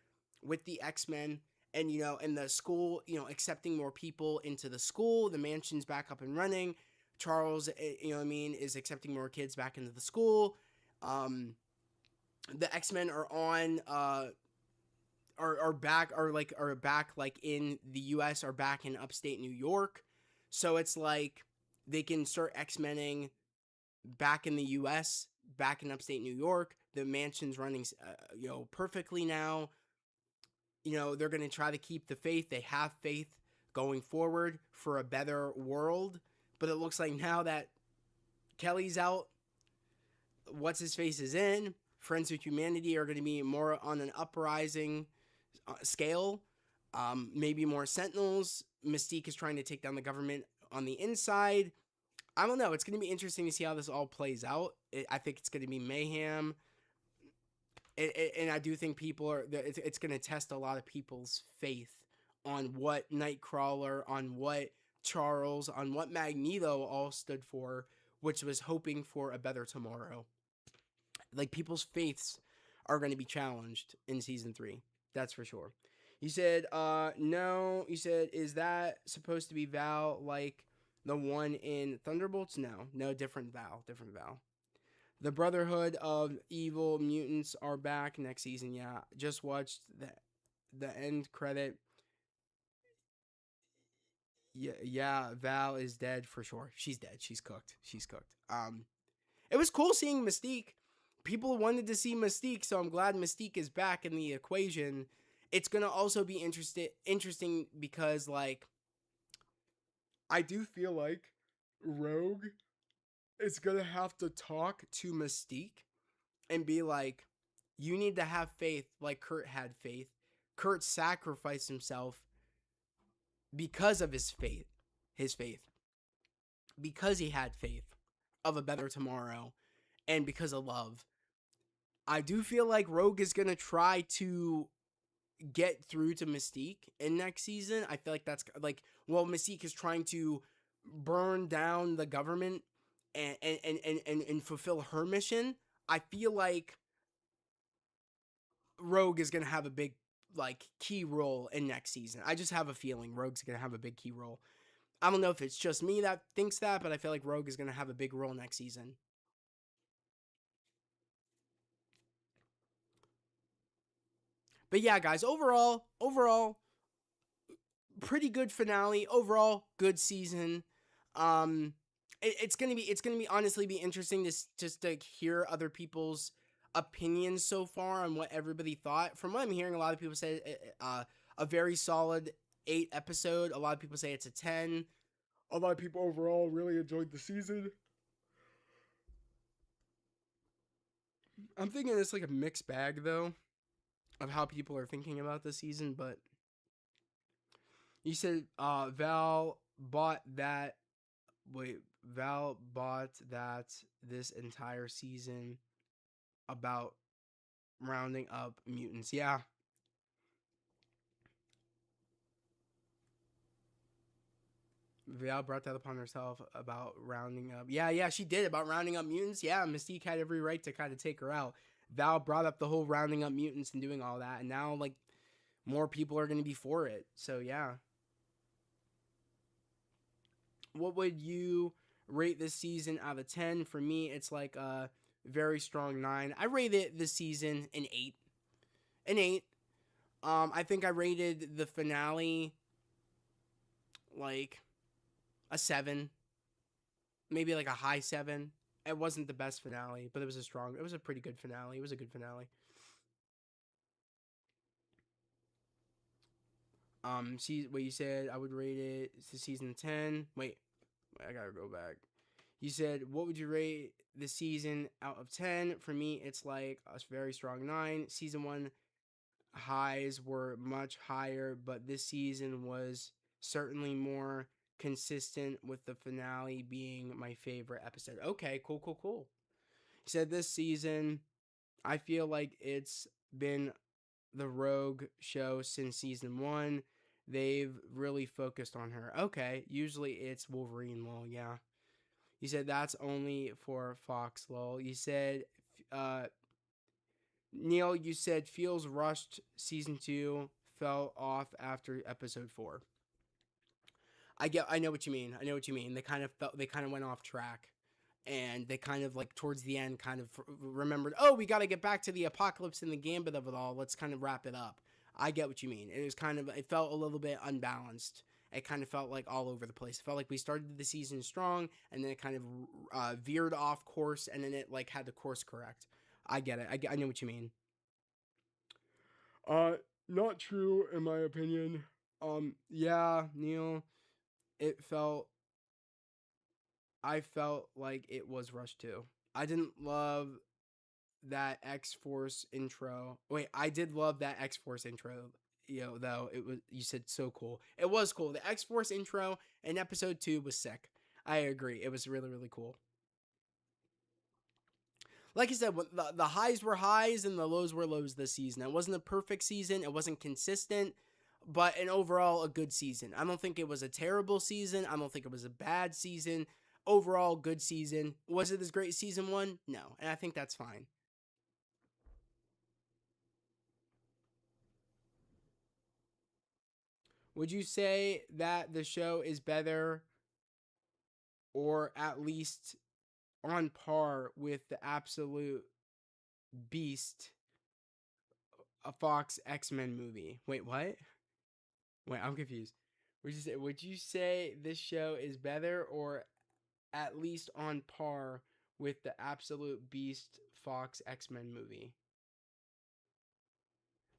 with the X-Men and, and the school, accepting more people into the school. The mansion's back up and running. Charles, what I mean, is accepting more kids back into the school. The X-Men are on are back like in the US, are back in upstate New York. So it's like they can start X-Mening back in the US, back in upstate New York. The mansion's running perfectly now. They're going to try to keep the faith. They have faith going forward for a better world. But it looks like now that Kelly's out, what's his face is in. Friends with Humanity are going to be more on an uprising scale. Maybe more Sentinels. Mystique is trying to take down the government on the inside. I don't know. It's going to be interesting to see how this all plays out. I think it's going to be mayhem. And I do think people are. It's going to test a lot of people's faith on what Nightcrawler, on what Charles, on what Magneto all stood for, which was hoping for a better tomorrow. Like, people's faiths are going to be challenged in season 3. That's for sure. You said, no. You said, is that supposed to be Val like the one in Thunderbolts? No, different Val. The Brotherhood of Evil Mutants are back next season. Yeah, just watched the end credit. Yeah, Val is dead for sure. She's dead. She's cooked. It was cool seeing Mystique. People wanted to see Mystique, so I'm glad Mystique is back in the equation. It's gonna also be interesting because, like, I do feel like Rogue is gonna have to talk to Mystique and be like, you need to have faith like Kurt had faith. Kurt sacrificed himself because of his faith. Because he had faith of a better tomorrow and because of love. I do feel like Rogue is going to try to get through to Mystique in next season. I feel like that's like, well, Mystique is trying to burn down the government and fulfill her mission. I feel like Rogue is going to have a big, like, key role in next season. I just have a feeling Rogue's going to have a big key role. I don't know if it's just me that thinks that, but I feel like Rogue is going to have a big role next season. But yeah, guys, overall, pretty good finale. Overall, good season. It's gonna be honestly be interesting to just to hear other people's opinions so far on what everybody thought. From what I'm hearing, a lot of people say a very solid 8 episode. A lot of people say it's a 10. A lot of people overall really enjoyed the season. I'm thinking it's like a mixed bag though of how people are thinking about this season, but you said Val bought that. Wait, Val bought that this entire season about rounding up mutants. Yeah. Val brought that upon herself about rounding up. Yeah, she did about rounding up mutants. Yeah, Mystique had every right to kind of take her out. Val brought up the whole rounding up mutants and doing all that, and now, like, more people are going to be for it. So, yeah. What would you rate this season out of 10? For me, it's like a very strong 9. I rated this season an 8. An 8. I think I rated the finale like a 7. Maybe like a high 7. It wasn't the best finale, but it was a pretty good finale. It was a good finale. See what you said, I would rate it to season 10. Wait, I gotta go back. You said, what would you rate the season out of 10? For me, it's like a very strong 9. Season 1 highs were much higher, but this season was certainly more consistent, with the finale being my favorite episode. Okay, cool. He said this season, I feel like it's been the Rogue show since season 1. They've really focused on her. Okay, usually it's Wolverine, lol, yeah. You said that's only for Fox, lol. You said, Neil, you said feels rushed. Season 2 fell off after episode 4. I know what you mean. They kind of went off track, and they kind of, like, towards the end kind of remembered, oh, we got to get back to the apocalypse and the gambit of it all. Let's kind of wrap it up. I get what you mean. It felt a little bit unbalanced. It kind of felt like all over the place. It felt like we started the season strong, and then it kind of veered off course, and then it, like, had to course correct. I get it. I know what you mean. Not true in my opinion. Yeah, Neil, it felt I felt like it was rushed too. I didn't love that X Force intro. Wait, I did love that X Force intro. Though it was, you said so cool. It was cool. The X Force intro in episode 2 was sick. I agree. It was really really cool. Like I said, the highs were highs and the lows were lows this season. It wasn't a perfect season. It wasn't consistent, but an overall a good season. I don't think it was a terrible season. I don't think it was a bad season. Overall, good season. Was it as great as season 1? No, and I think that's fine. Would you say that the show is better or at least on par with the absolute beast, a Fox X-Men movie? Wait, what? Wait, I'm confused. Would you say this show is better or at least on par with the absolute beast Fox X-Men movie?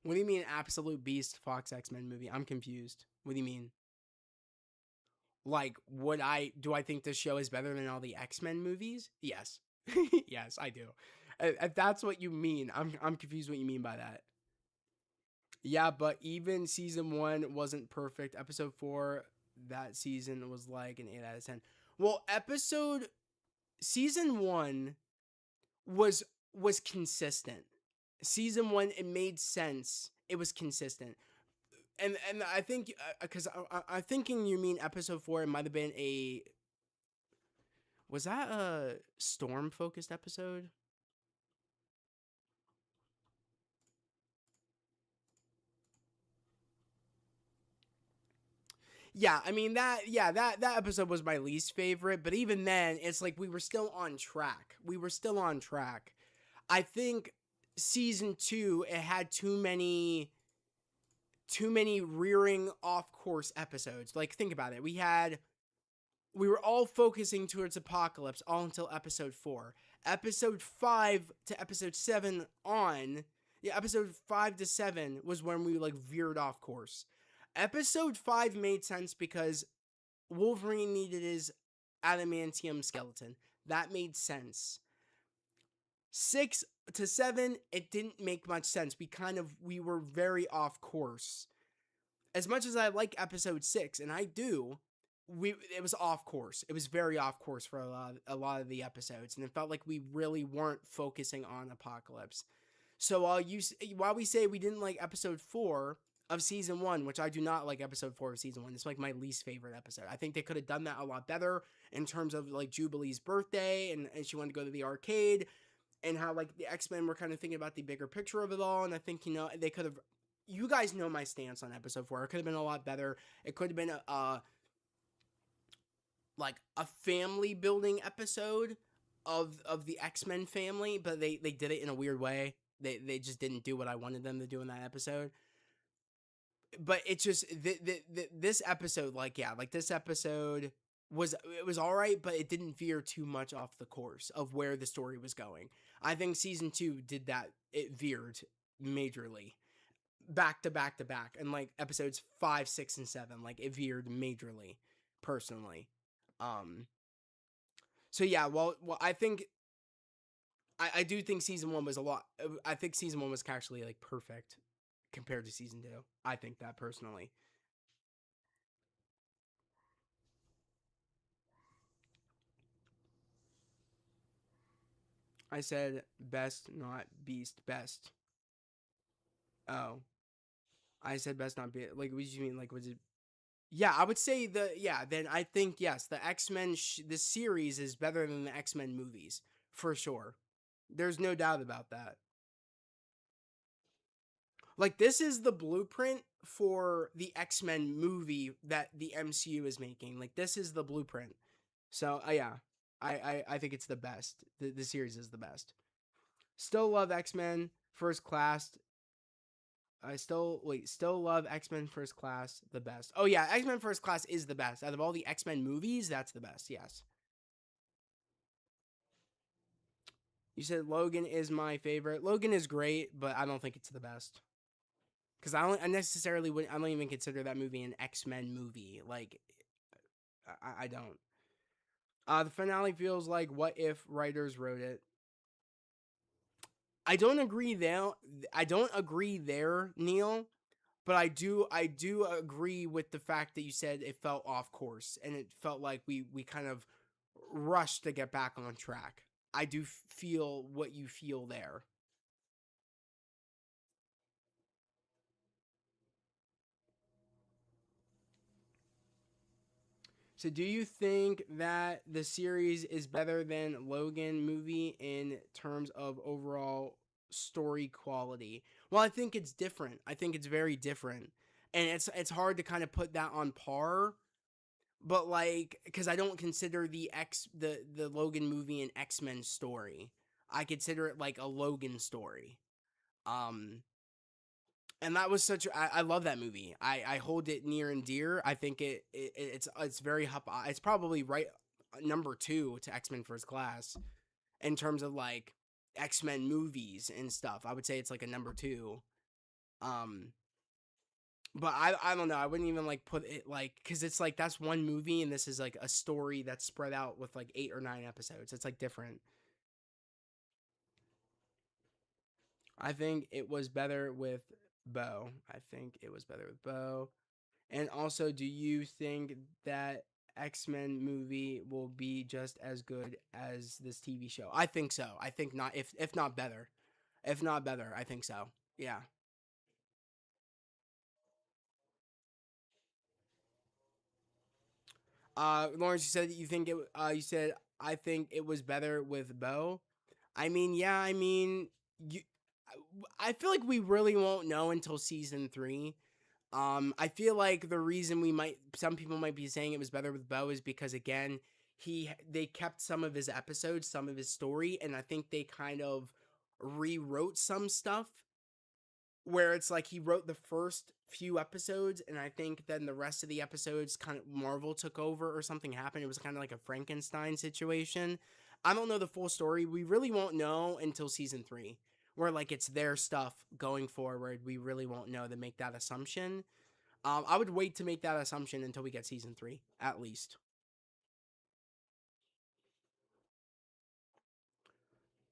What do you mean absolute beast Fox X-Men movie? I'm confused. What do you mean? Like, I think this show is better than all the X-Men movies? Yes. Yes, I do. If that's what you mean, I'm confused what you mean by that. Yeah, but even season 1 wasn't perfect. Episode 4 that season was like an 8 out of 10. Well, episode season 1 was was consistent. Season 1 it made sense. It was consistent. And I think cuz I'm thinking you mean episode 4 it might have been a was that a storm focused episode? Yeah, I mean that episode was my least favorite, but even then it's like we were still on track. We were still on track. I think season 2 it had too many rearing off course episodes. Like think about it. We were all focusing towards apocalypse all until episode 4. Episode 5 to episode 7 on, yeah, episode 5 to 7 was when we like veered off course. Episode 5 made sense because Wolverine needed his adamantium skeleton. That made sense. 6 to 7, it didn't make much sense. We were very off course. As much as I like episode 6, and I do, it was off course. It was very off course for a lot of the episodes, and it felt like we really weren't focusing on Apocalypse. So while we say we didn't like episode 4 of season 1, which I do not like episode 4 of season 1, it's like my least favorite episode. I think they could have done that a lot better in terms of like Jubilee's birthday and she wanted to go to the arcade and how like the X-Men were kind of thinking about the bigger picture of it all. And I think, they could have, you guys know my stance on episode 4. It could have been a lot better. It could have been like a family building episode of the X-Men family, but they did it in a weird way. They just didn't do what I wanted them to do in that episode. But it's just this episode, like yeah, like this episode was all right, but it didn't veer too much off the course of where the story was going. I think season 2 did that. It veered majorly back to back to back, and like episodes 5, 6, and 7, like it veered majorly. Personally, um. So yeah, well, I do think season 1 was a lot. I think season 1 was actually like perfect compared to season 2. I think that personally. I said best, not beast. Best. Oh, I said best, not beast. Like, what do you mean? Like, was it? Yeah, I would say yeah. Then I think yes, the X Men. The series is better than the X Men movies for sure. There's no doubt about that. Like, this is the blueprint for the X Men movie that the MCU is making. Like, this is the blueprint. So yeah, I think it's the best. The series is the best. Still love X Men First Class. Still love X Men First Class the best. Oh yeah, X Men First Class is the best out of all the X Men movies. That's the best. Yes. You said Logan is my favorite. Logan is great, but I don't think it's the best. Because I necessarily wouldn't. I don't even consider that movie an X-Men movie. Like, I don't. The finale feels like what if writers wrote it. I don't agree there. I don't agree there, Neil. But I do agree with the fact that you said it felt off course and it felt like we kind of rushed to get back on track. I do feel what you feel there. So do you think that the series is better than Logan movie in terms of overall story quality? Well, I think it's different. I think it's very different. And it's hard to kind of put that on par, but like cuz I don't consider the Logan movie an X-Men story. I consider it like a Logan story. Um and that was such I love that movie. I hold it near and dear. I think it's very it's probably right number 2 to X-Men First Class in terms of like X-Men movies and stuff. I would say it's like a number 2. Um but I don't know. I wouldn't even like put it like cuz it's like that's one movie and this is like a story that's spread out with like 8 or 9 episodes. It's like different. I think it was better with Bo. I think it was better with Bo. And also, do you think that X-Men movie will be just as good as this TV show? I think so. I think not if not better. If not better, I think so. Yeah. Lawrence, you said you think it you said I think it was better with Bo. I mean, yeah, I mean, you I feel like we really won't know until season 3. I feel like the reason some people might be saying it was better with Bo is because again, they kept some of his episodes, some of his story, and I think they kind of rewrote some stuff where it's like he wrote the first few episodes, and I think then the rest of the episodes kind of Marvel took over or something happened. It was kind of like a Frankenstein situation. I don't know the full story. We really won't know until season 3, where like it's their stuff going forward. We really won't know to make that assumption. I would wait to make that assumption until we get season 3, at least.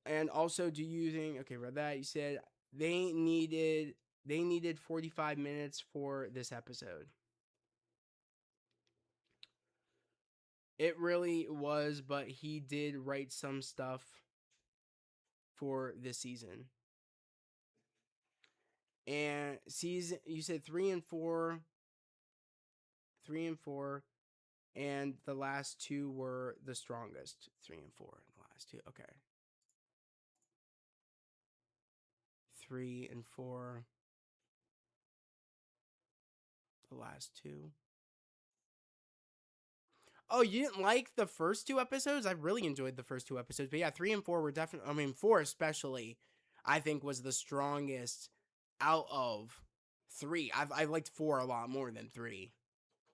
And also, do you think? Okay, read that. You said they needed they needed 45 minutes for this episode. It really was, but he did write some stuff for this season. And season, you said 3 and 4, and the last two were the strongest. 3 and 4, the last two. Okay, 3 and 4, the last two. Oh, you didn't like the first 2 episodes? I really enjoyed the first 2 episodes, but yeah, 3 and 4 were definitely. I mean, 4 especially, I think was the strongest out of 3. I liked 4 a lot more than 3.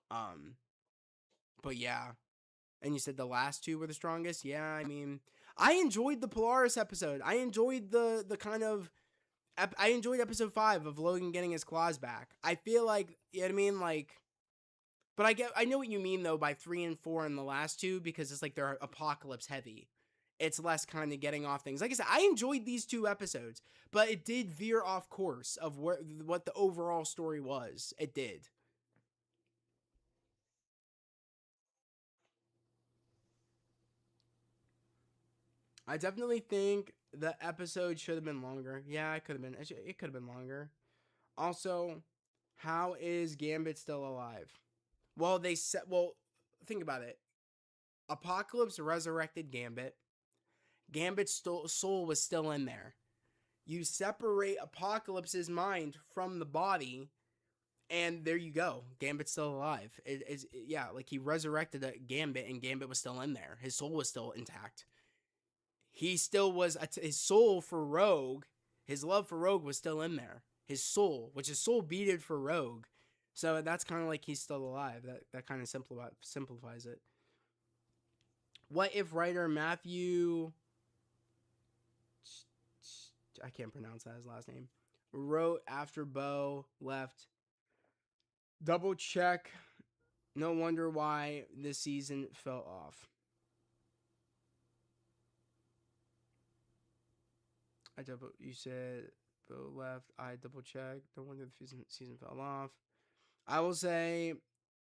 Um, but yeah, and you said the last 2 were the strongest. Yeah, I mean, I enjoyed the Polaris episode. I enjoyed the kind of. I enjoyed episode 5 of Logan getting his claws back. I feel like you know what I mean, like. But I know what you mean though by 3 and 4 in the last 2 because it's like they're apocalypse heavy. It's less kind of getting off things. Like I said, I enjoyed these 2 episodes, but it did veer off course of what the overall story was. It did. I definitely think the episode should have been longer. Yeah, it could have been. It could have been longer. Also, how is Gambit still alive? Well, they said. Well, think about it. Apocalypse resurrected Gambit. Gambit's soul was still in there. You separate Apocalypse's mind from the body, and there you go. Gambit's still alive. Yeah, like he resurrected a Gambit, and Gambit was still in there. His soul was still intact. He still was his soul for Rogue. His love for Rogue was still in there. His soul, which his soul beaded for Rogue. So that's kind of like he's still alive. That kind of simplifies it. What if writer Matthew I can't pronounce that his last name. wrote after Bo left. Double check. No wonder why this season fell off. You said Bo left. I double checked. No wonder the season fell off. I will say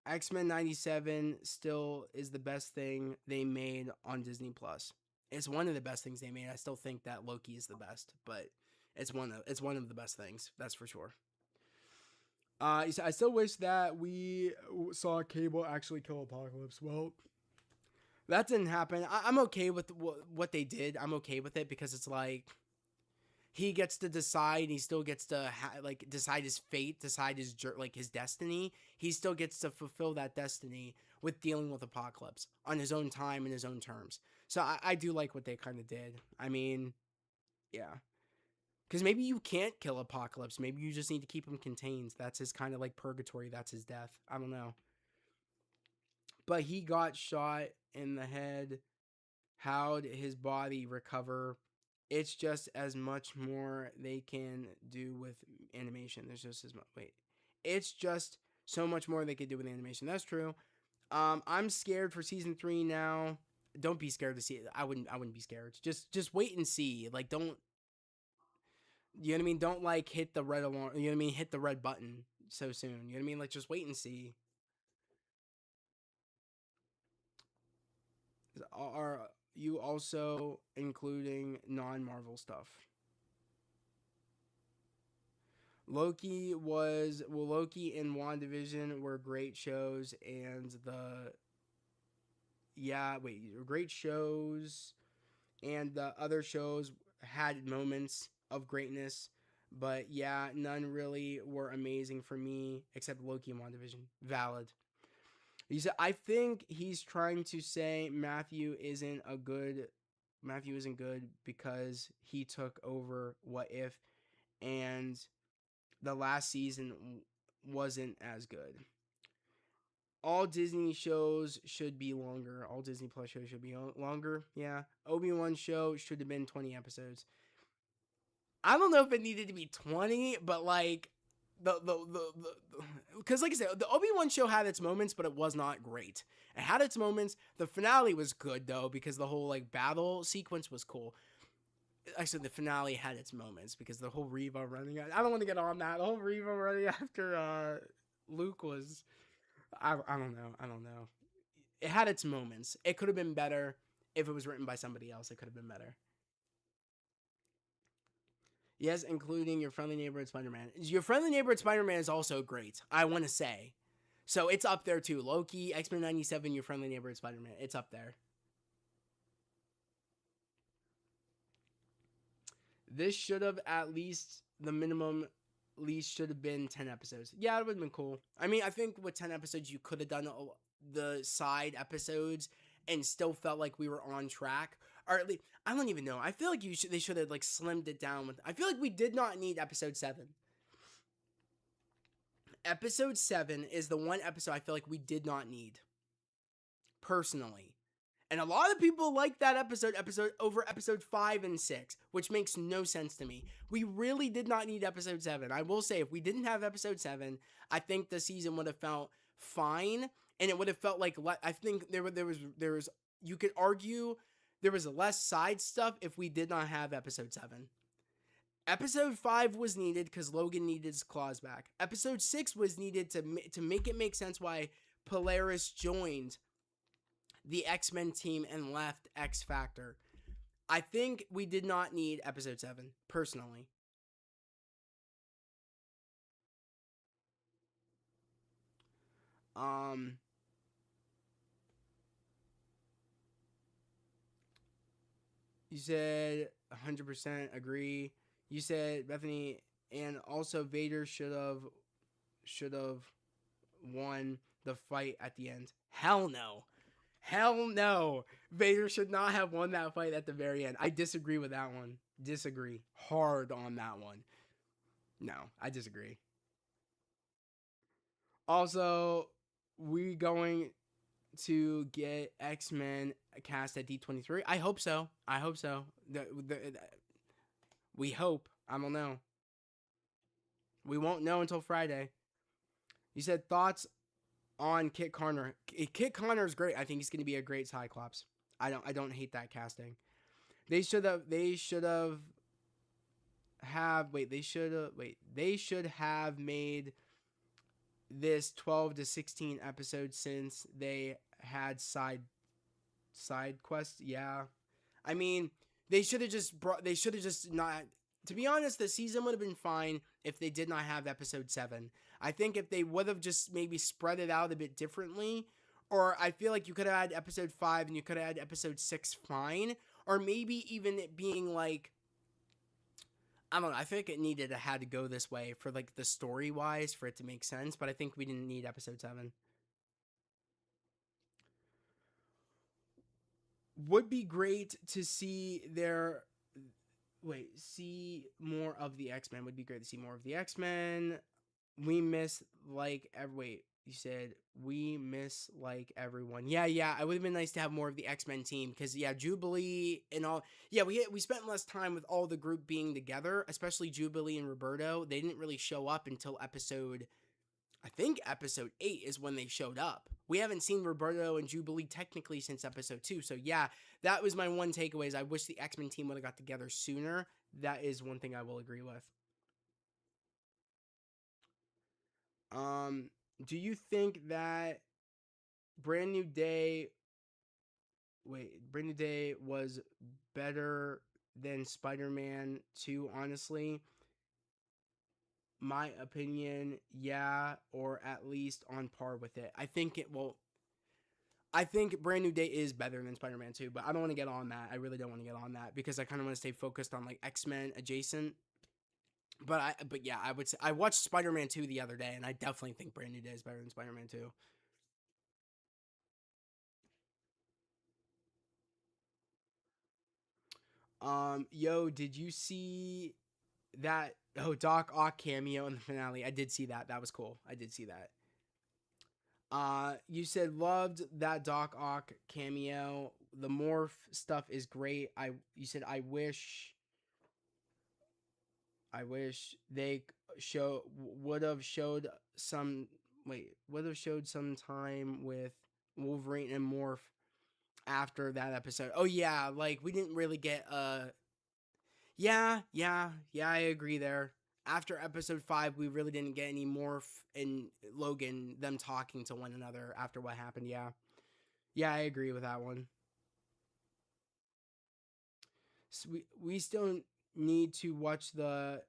X-Men 97 still is the best thing they made on Disney Plus. It's one of the best things they made. I still think that Loki is the best, but it's one of the best things. That's for sure. I still wish that we saw Cable actually kill Apocalypse. Well, that didn't happen. I'm okay with what they did. I'm okay with it because it's like he gets to decide. He still gets to decide his fate, decide his his destiny. He still gets to fulfill that destiny with dealing with Apocalypse on his own time and his own terms. So I do like what they kind of did. I mean, yeah. Because maybe you can't kill Apocalypse. Maybe you just need to keep him contained. That's his kind of like purgatory. That's his death. I don't know. But he got shot in the head. How'd his body recover? It's just as much more they can do with animation. There's just as much. Wait. It's just so much more they could do with animation. That's true. I'm scared for season 3 now. Don't be scared to see it. I wouldn't be scared. Just wait and see. Like don't You know what I mean? Don't like hit the red alarm. You know what I mean? Hit the red button so soon. You know what I mean? Like just wait and see. Are you also including non-Marvel stuff? Loki and WandaVision were great shows, and great shows, and the other shows had moments of greatness, but yeah, none really were amazing for me except Loki and WandaVision. Valid. He said, I think he's trying to say Matthew isn't good because he took over What If, and the last season wasn't as good. All Disney shows should be longer. All Disney Plus shows should be longer. Yeah. Obi-Wan show should have been 20 episodes. I don't know if it needed to be 20, but like because like I said, the Obi-Wan show had its moments, but it was not great. It had its moments. The finale was good though, because the whole like battle sequence was cool. Actually, the finale had its moments because the whole Reva running. I don't want to get on that. The whole Reva running after Luke was. I don't know. I don't know. It had its moments. It could have been better if it was written by somebody else. It could have been better. Yes, including Your Friendly Neighborhood Spider-Man. Your Friendly Neighborhood Spider-Man is also great, I want to say. So it's up there too. Loki, X-Men 97, Your Friendly Neighborhood Spider-Man. It's up there. This should have at least, the minimum least should have been 10 episodes. Yeah, it would have been cool. I mean, I think with 10 episodes, you could have done the side episodes and still felt like we were on track. Or at least, I don't even know. I feel like they should have like slimmed it down. I feel like we did not need episode 7. Episode 7 is the one episode I feel like we did not need. Personally. And a lot of people like that episode over episode 5 and 6, which makes no sense to me. We really did not need episode 7. I will say, if we didn't have episode 7, I think the season would have felt fine, and it would have felt like, I think there was you could argue there was less side stuff if we did not have episode 7. Episode 5 was needed because Logan needed his claws back. Episode 6 was needed to make it make sense why Polaris joined the X-Men team and left X Factor. I think we did not need episode 7, personally. You said 100% agree. You said Bethany, and also Vader should have won the fight at the end. Hell no. Hell no. Vader should not have won that fight at the very end. I disagree with that one. Disagree hard on that one. No, I disagree. Also, we going to get X-Men cast at D23? I hope so. I hope so. We hope. I don't know. We won't know until Friday. You said thoughts on Kit Connor. Kit Connor is great. I think he's going to be a great Cyclops. I don't hate that casting. They should have made this 12 to 16 episodes since they had side quests. Yeah. I mean, they should have just not, to be honest, the season would have been fine if they did not have episode 7. I think if they would have just maybe spread it out a bit differently, or I feel like you could have had episode 5 and you could have had episode 6 fine, or maybe even it being like, I don't know. I feel like it needed to had to go this way for like the story wise for it to make sense, but I think we didn't need episode 7. Would be great to see their see more of the X-Men. Would be great to see more of the X-Men. We miss like every you said we miss like everyone. Yeah, it would have been nice to have more of the X-Men team because yeah, Jubilee and all. Yeah, we spent less time with all the group being together, especially Jubilee and Roberto. They didn't really show up until I think episode 8 is when they showed up. We haven't seen Roberto and Jubilee technically since episode 2. So yeah, that was my one takeaway is I wish the X-Men team would have got together sooner. That is one thing I will agree with. Um, do you think that Brand New Day Brand New Day was better than Spider-Man 2, honestly? My opinion, yeah, or at least on par with it. I think Brand New Day is better than Spider-Man 2, but I don't want to get on that. I really don't want to get on that because I kind of want to stay focused on like X-Men adjacent. But yeah, I would say I watched Spider-Man 2 the other day and I definitely think Brand New Day is better than Spider-Man 2. Yo, did you see that Doc Ock cameo in the finale? I did see that. That was cool. I did see that. You said loved that Doc Ock cameo. The morph stuff is great. You said I wish they show would have showed some would have showed some time with Wolverine and Morph after that episode. Oh yeah, like we didn't really get yeah, I agree there. After episode 5, we really didn't get any Morph and Logan them talking to one another after what happened. Yeah. Yeah, I agree with that one. So we still need to watch the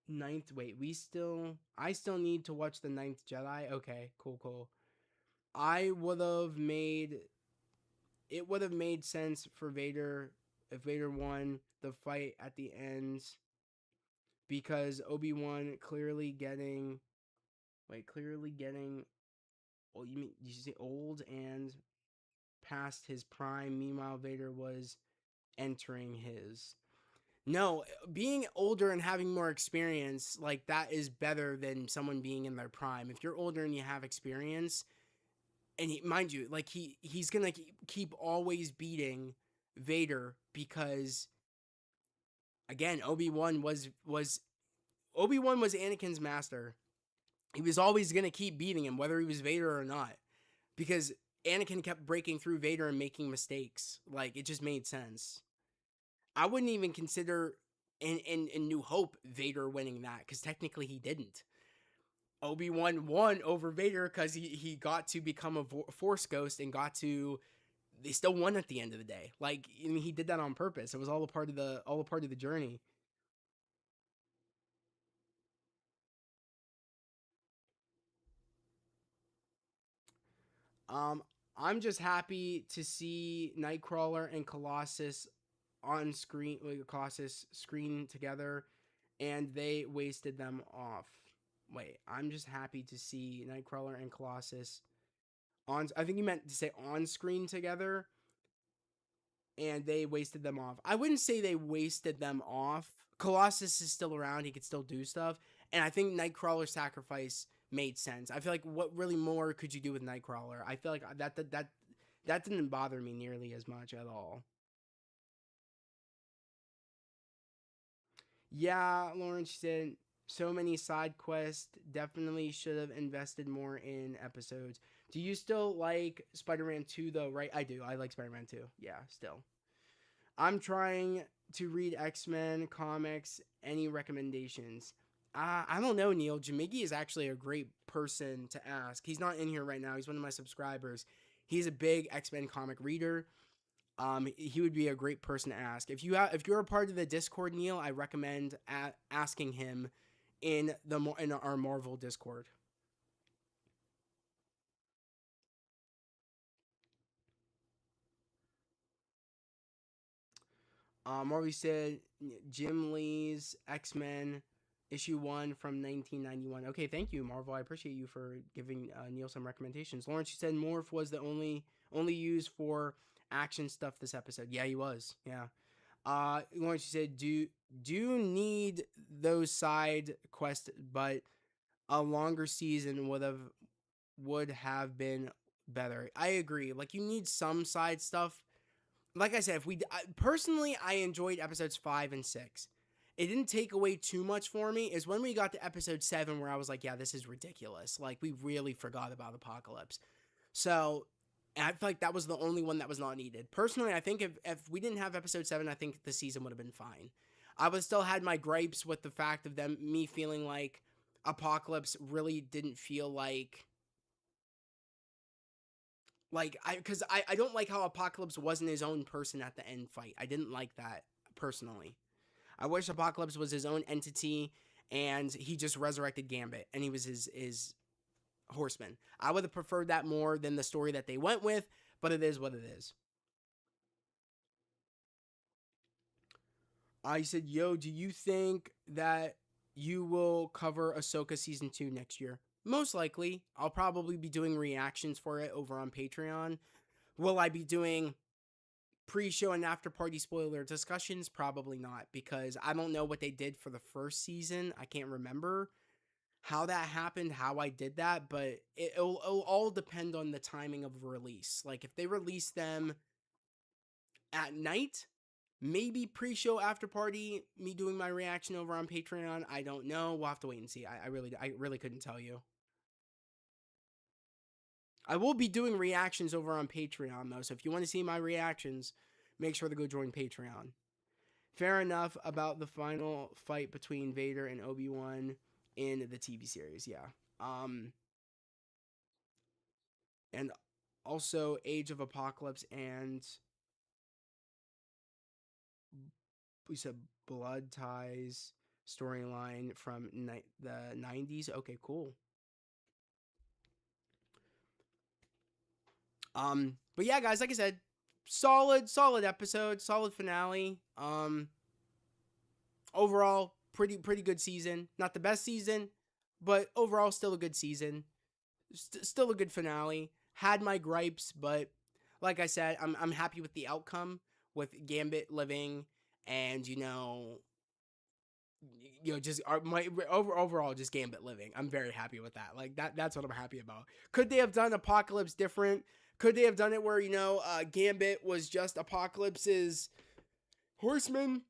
ninth. I still need to watch the ninth Jedi. Okay, cool. I would have made it would have made sense for Vader if Vader won the fight at the end because Obi-Wan clearly getting well, you say old and past his prime. Meanwhile, Vader was entering his. No, being older and having more experience, like that is better than someone being in their prime. If you're older and you have experience, and mind you, like he's gonna keep always beating Vader because again, Obi Wan was Anakin's master. He was always gonna keep beating him, whether he was Vader or not, because Anakin kept breaking through Vader and making mistakes. Like it just made sense. I wouldn't even consider in New Hope Vader winning that because technically he didn't. Obi-Wan won over Vader because he got to become a Force ghost and got to. They still won at the end of the day. Like I mean, he did that on purpose. It was all a part of the journey. Um, I'm just happy to see Nightcrawler and Colossus on screen, like Colossus screen together, and they wasted them off. I'm just happy to see Nightcrawler and Colossus on. I think you meant to say on screen together, and they wasted them off. I wouldn't say they wasted them off. Colossus is still around; he could still do stuff, and I think Nightcrawler's sacrifice made sense. I feel like what really more could you do with Nightcrawler? I feel like that didn't bother me nearly as much at all. Yeah, Lauren, she said So many side quests. Definitely should have invested more in episodes. Do you still like Spider-Man 2 though, right? I do. I like Spider-Man 2. Yeah, still. I'm trying to read X-Men comics. Any recommendations? I don't know, Neil. Jamigi is actually a great person to ask. He's not in here right now. He's one of my subscribers. He's a big X-Men comic reader. He would be a great person to ask. If you're a part of the Discord, Neil, I recommend asking him in our Marvel Discord. Marvel said Jim Lee's X Men issue 1 from 1991. Okay, thank you, Marvel. I appreciate you for giving Neil some recommendations. Lawrence, you said Morph was the only used for action stuff this episode. Yeah, he was. Yeah. Lawrence, you said do need those side quests, but a longer season would have been better. I agree. Like you need some side stuff. Like I said, if we personally, I enjoyed episodes 5 and 6. It didn't take away too much for me. Is when we got to episode 7 where I was like, yeah, this is ridiculous. Like we really forgot about Apocalypse. So I feel like that was the only one that was not needed. Personally, I think if we didn't have episode 7, I think the season would have been fine. I would still had my gripes with the fact of me feeling like Apocalypse really didn't feel like I don't like how Apocalypse wasn't his own person at the end fight. I didn't like that personally. I wish Apocalypse was his own entity and he just resurrected Gambit and he was his horseman. I would have preferred that more than the story that they went with, but it is what it is. I said, "Yo, do you think that you will cover Ahsoka season 2 next year?" Most likely. I'll probably be doing reactions for it over on Patreon. Will I be doing pre-show and after party spoiler discussions? Probably not, because I don't know what they did for the first season. I can't remember how that happened, how I did that, but it'll all depend on the timing of release. Like if they release them at night, maybe pre-show after party, me doing my reaction over on Patreon. I don't know. We'll have to wait and see. I really couldn't tell you. I will be doing reactions over on Patreon though, so if you want to see my reactions, make sure to go join Patreon. Fair enough about the final fight between Vader and Obi-Wan in the TV series. Yeah. Um and also Age of Apocalypse and we said Blood Ties storyline from the 90s. Okay, cool. But yeah, guys, like I said, solid episode, solid finale. Overall, pretty good season. Not the best season, but overall still a good season. Still a good finale. Had my gripes, but like I said, I'm happy with the outcome with Gambit living and just my overall just Gambit living. I'm very happy with that. Like that's what I'm happy about. Could they have done Apocalypse different? Could they have done it where Gambit was just Apocalypse's horseman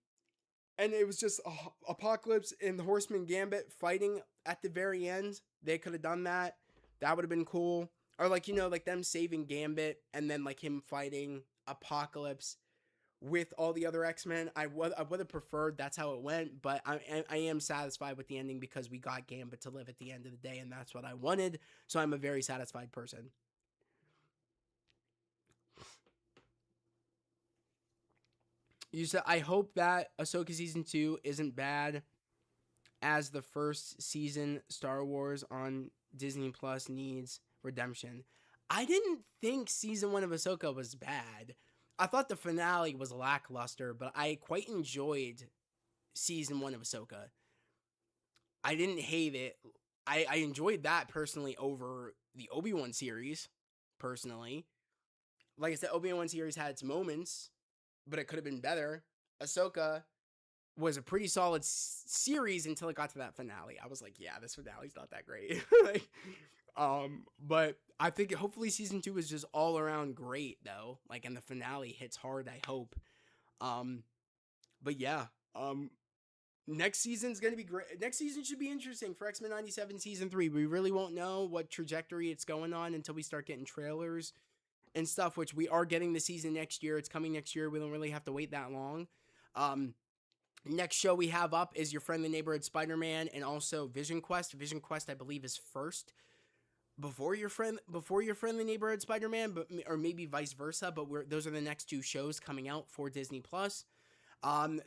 and it was just Apocalypse and the Horseman Gambit fighting at the very end? They could have done that. That would have been cool. Or like them saving Gambit and then like him fighting Apocalypse with all the other X-Men. I would have preferred that's how it went, but I am satisfied with the ending because we got Gambit to live at the end of the day, and that's what I wanted. So I'm a very satisfied person. You said I hope that Ahsoka season 2 isn't bad as the first season Star Wars on Disney Plus needs redemption. I didn't think season 1 of Ahsoka was bad. I thought the finale was lackluster, but I quite enjoyed season 1 of Ahsoka. I didn't hate it. I enjoyed that personally over the Obi-Wan series, personally. Like I said, Obi-Wan series had its moments, but it could have been better. Ahsoka was a pretty solid series until it got to that finale. I was like, yeah, this finale's not that great. like, but I think hopefully season 2 is just all around great though. Like, and the finale hits hard, I hope. Um, but yeah, Next season's going to be great. Next season should be interesting for X-Men 97 season 3. We really won't know what trajectory it's going on until we start getting trailers and stuff, which we are getting the season next year. It's coming next year. We don't really have to wait that long. Um, Next show we have up is Your Friendly Neighborhood Spider-Man and also Vision Quest. Vision Quest, I believe, is first before your friendly neighborhood Spider-Man, but or maybe vice versa. But those are the next two shows coming out for Disney Plus.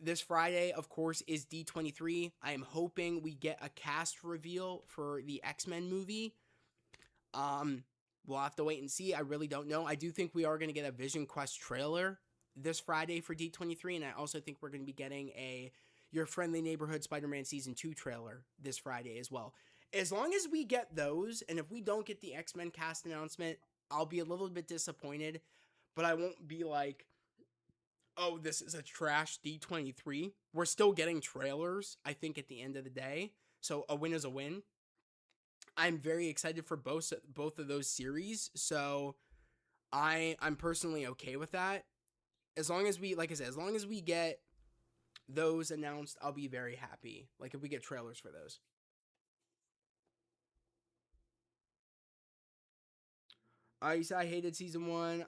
This Friday, of course, is D23. I am hoping we get a cast reveal for the X-Men movie. Um, we'll have to wait and see. I really don't know. I do think we are going to get a Vision Quest trailer this Friday for D23, and I also think we're going to be getting a Your Friendly Neighborhood Spider-Man Season 2 trailer this Friday as well. As long as we get those, and if we don't get the X-Men cast announcement, I'll be a little bit disappointed, but I won't be like, oh, this is a trash D23. We're still getting trailers, I think, at the end of the day. So a win is a win. I'm very excited for both of those series. So I'm personally okay with that. As long as we, like I said, as long as we get those announced, I'll be very happy. Like if we get trailers for those. You said I hated season one.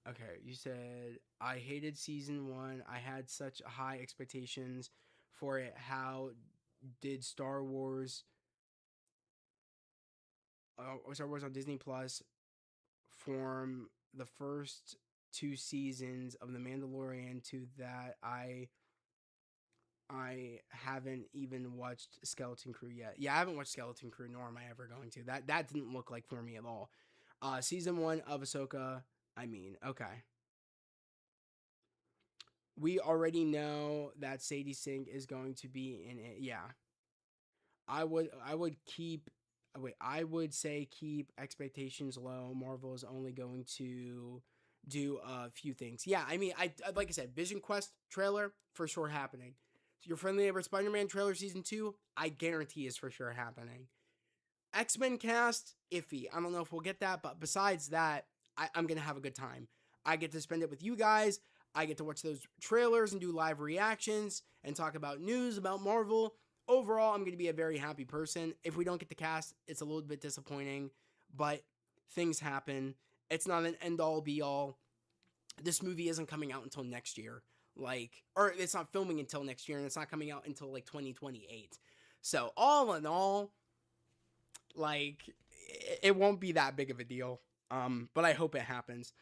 Okay, you said I hated season one. I had such high expectations for it. How did Star Wars on Disney Plus from the first two seasons of The Mandalorian to that I haven't even watched Skeleton Crew yet. Yeah, I haven't watched Skeleton Crew, nor am I ever going to. That didn't look like for me at all. Season one of Ahsoka. I mean, okay. We already know that Sadie Sink is going to be in it. Yeah, I would keep. Wait, I would say keep expectations low. Marvel is only going to do a few things. Yeah, I mean, I like I said, Vision Quest trailer for sure happening. Your Friendly Neighbor Spider-Man trailer season 2, I guarantee is for sure happening. X-Men cast, iffy. I don't know if we'll get that, but besides that, I'm going to have a good time. I get to spend it with you guys. I get to watch those trailers and do live reactions and talk about news about Marvel. Overall, I'm going to be a very happy person. If we don't get the cast, it's a little bit disappointing, but things happen. It's not an end all be all. This movie isn't coming out until next year. Or it's not filming until next year, and it's not coming out until like 2028. So, all in all, like it won't be that big of a deal. But I hope it happens.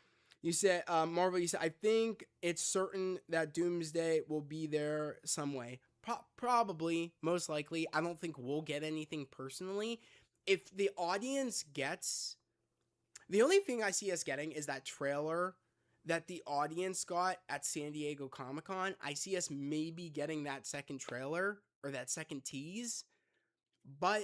You said Marvel. You said I think it's certain that Doomsday will be there some way. Probably, most likely. I don't think we'll get anything personally. If the audience gets, the only thing I see us getting is that trailer that the audience got at San Diego Comic-Con. I see us maybe getting that second trailer or that second tease, but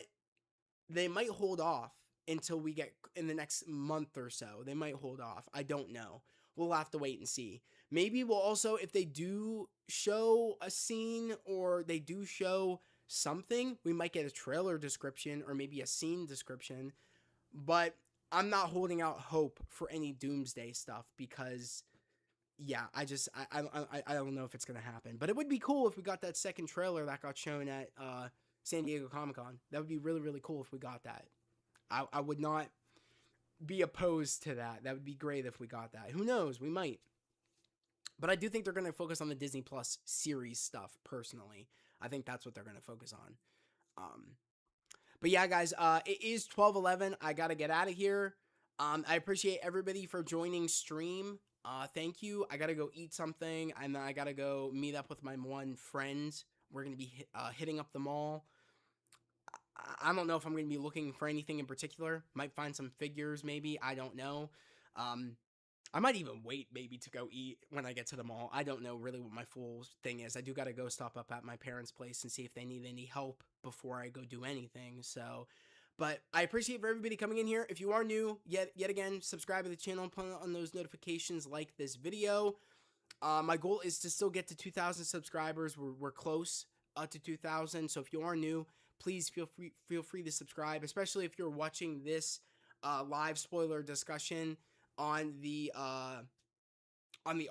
they might hold off until we get in the next month or so. They might hold off. I don't know. We'll have to wait and see. Maybe we'll also, if they do show a scene or they do show something, we might get a trailer description or maybe a scene description. But I'm not holding out hope for any Doomsday stuff because, yeah, I don't know if it's gonna happen. But it would be cool if we got that second trailer that got shown at San Diego Comic-Con. That would be really, really cool if we got that. I would not be opposed to that. That would be great if we got that. Who knows? We might. But I do think they're going to focus on the Disney Plus series stuff, personally. I think that's what they're going to focus on. But yeah, guys, it is 12:11. I got to get out of here. I appreciate everybody for joining stream. Thank you. I got to go eat something, and then I got to go meet up with my one friend. We're going to be hitting up the mall. I don't know if I'm going to be looking for anything in particular. Might find some figures, maybe. I don't know. I might even wait maybe to go eat when I get to the mall. I don't know really what my full thing is. I do got to go stop up at my parents' place and see if they need any help before I go do anything. So, but I appreciate for everybody coming in here. If you are new, yet again, subscribe to the channel, put on those notifications, like this video. My goal is to still get to 2,000 subscribers. We're close to 2,000. So if you are new, please feel free to subscribe, especially if you're watching this live spoiler discussion on the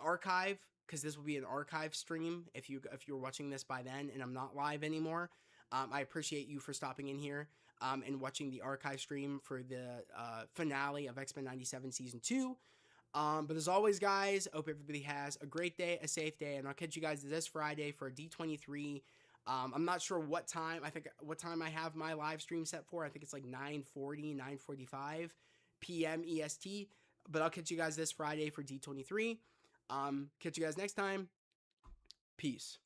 archive because this will be an archive stream if you're watching this by then and I'm not live anymore. I appreciate you for stopping in here and watching the archive stream for the finale of X-Men 97 Season 2. But as always, guys, hope everybody has a great day, a safe day, and I'll catch you guys this Friday for D23. I'm not sure what time. I think what time I have my live stream set for. I think it's like 9:40, 9:45 p.m. EST. But I'll catch you guys this Friday for D23. Catch you guys next time. Peace.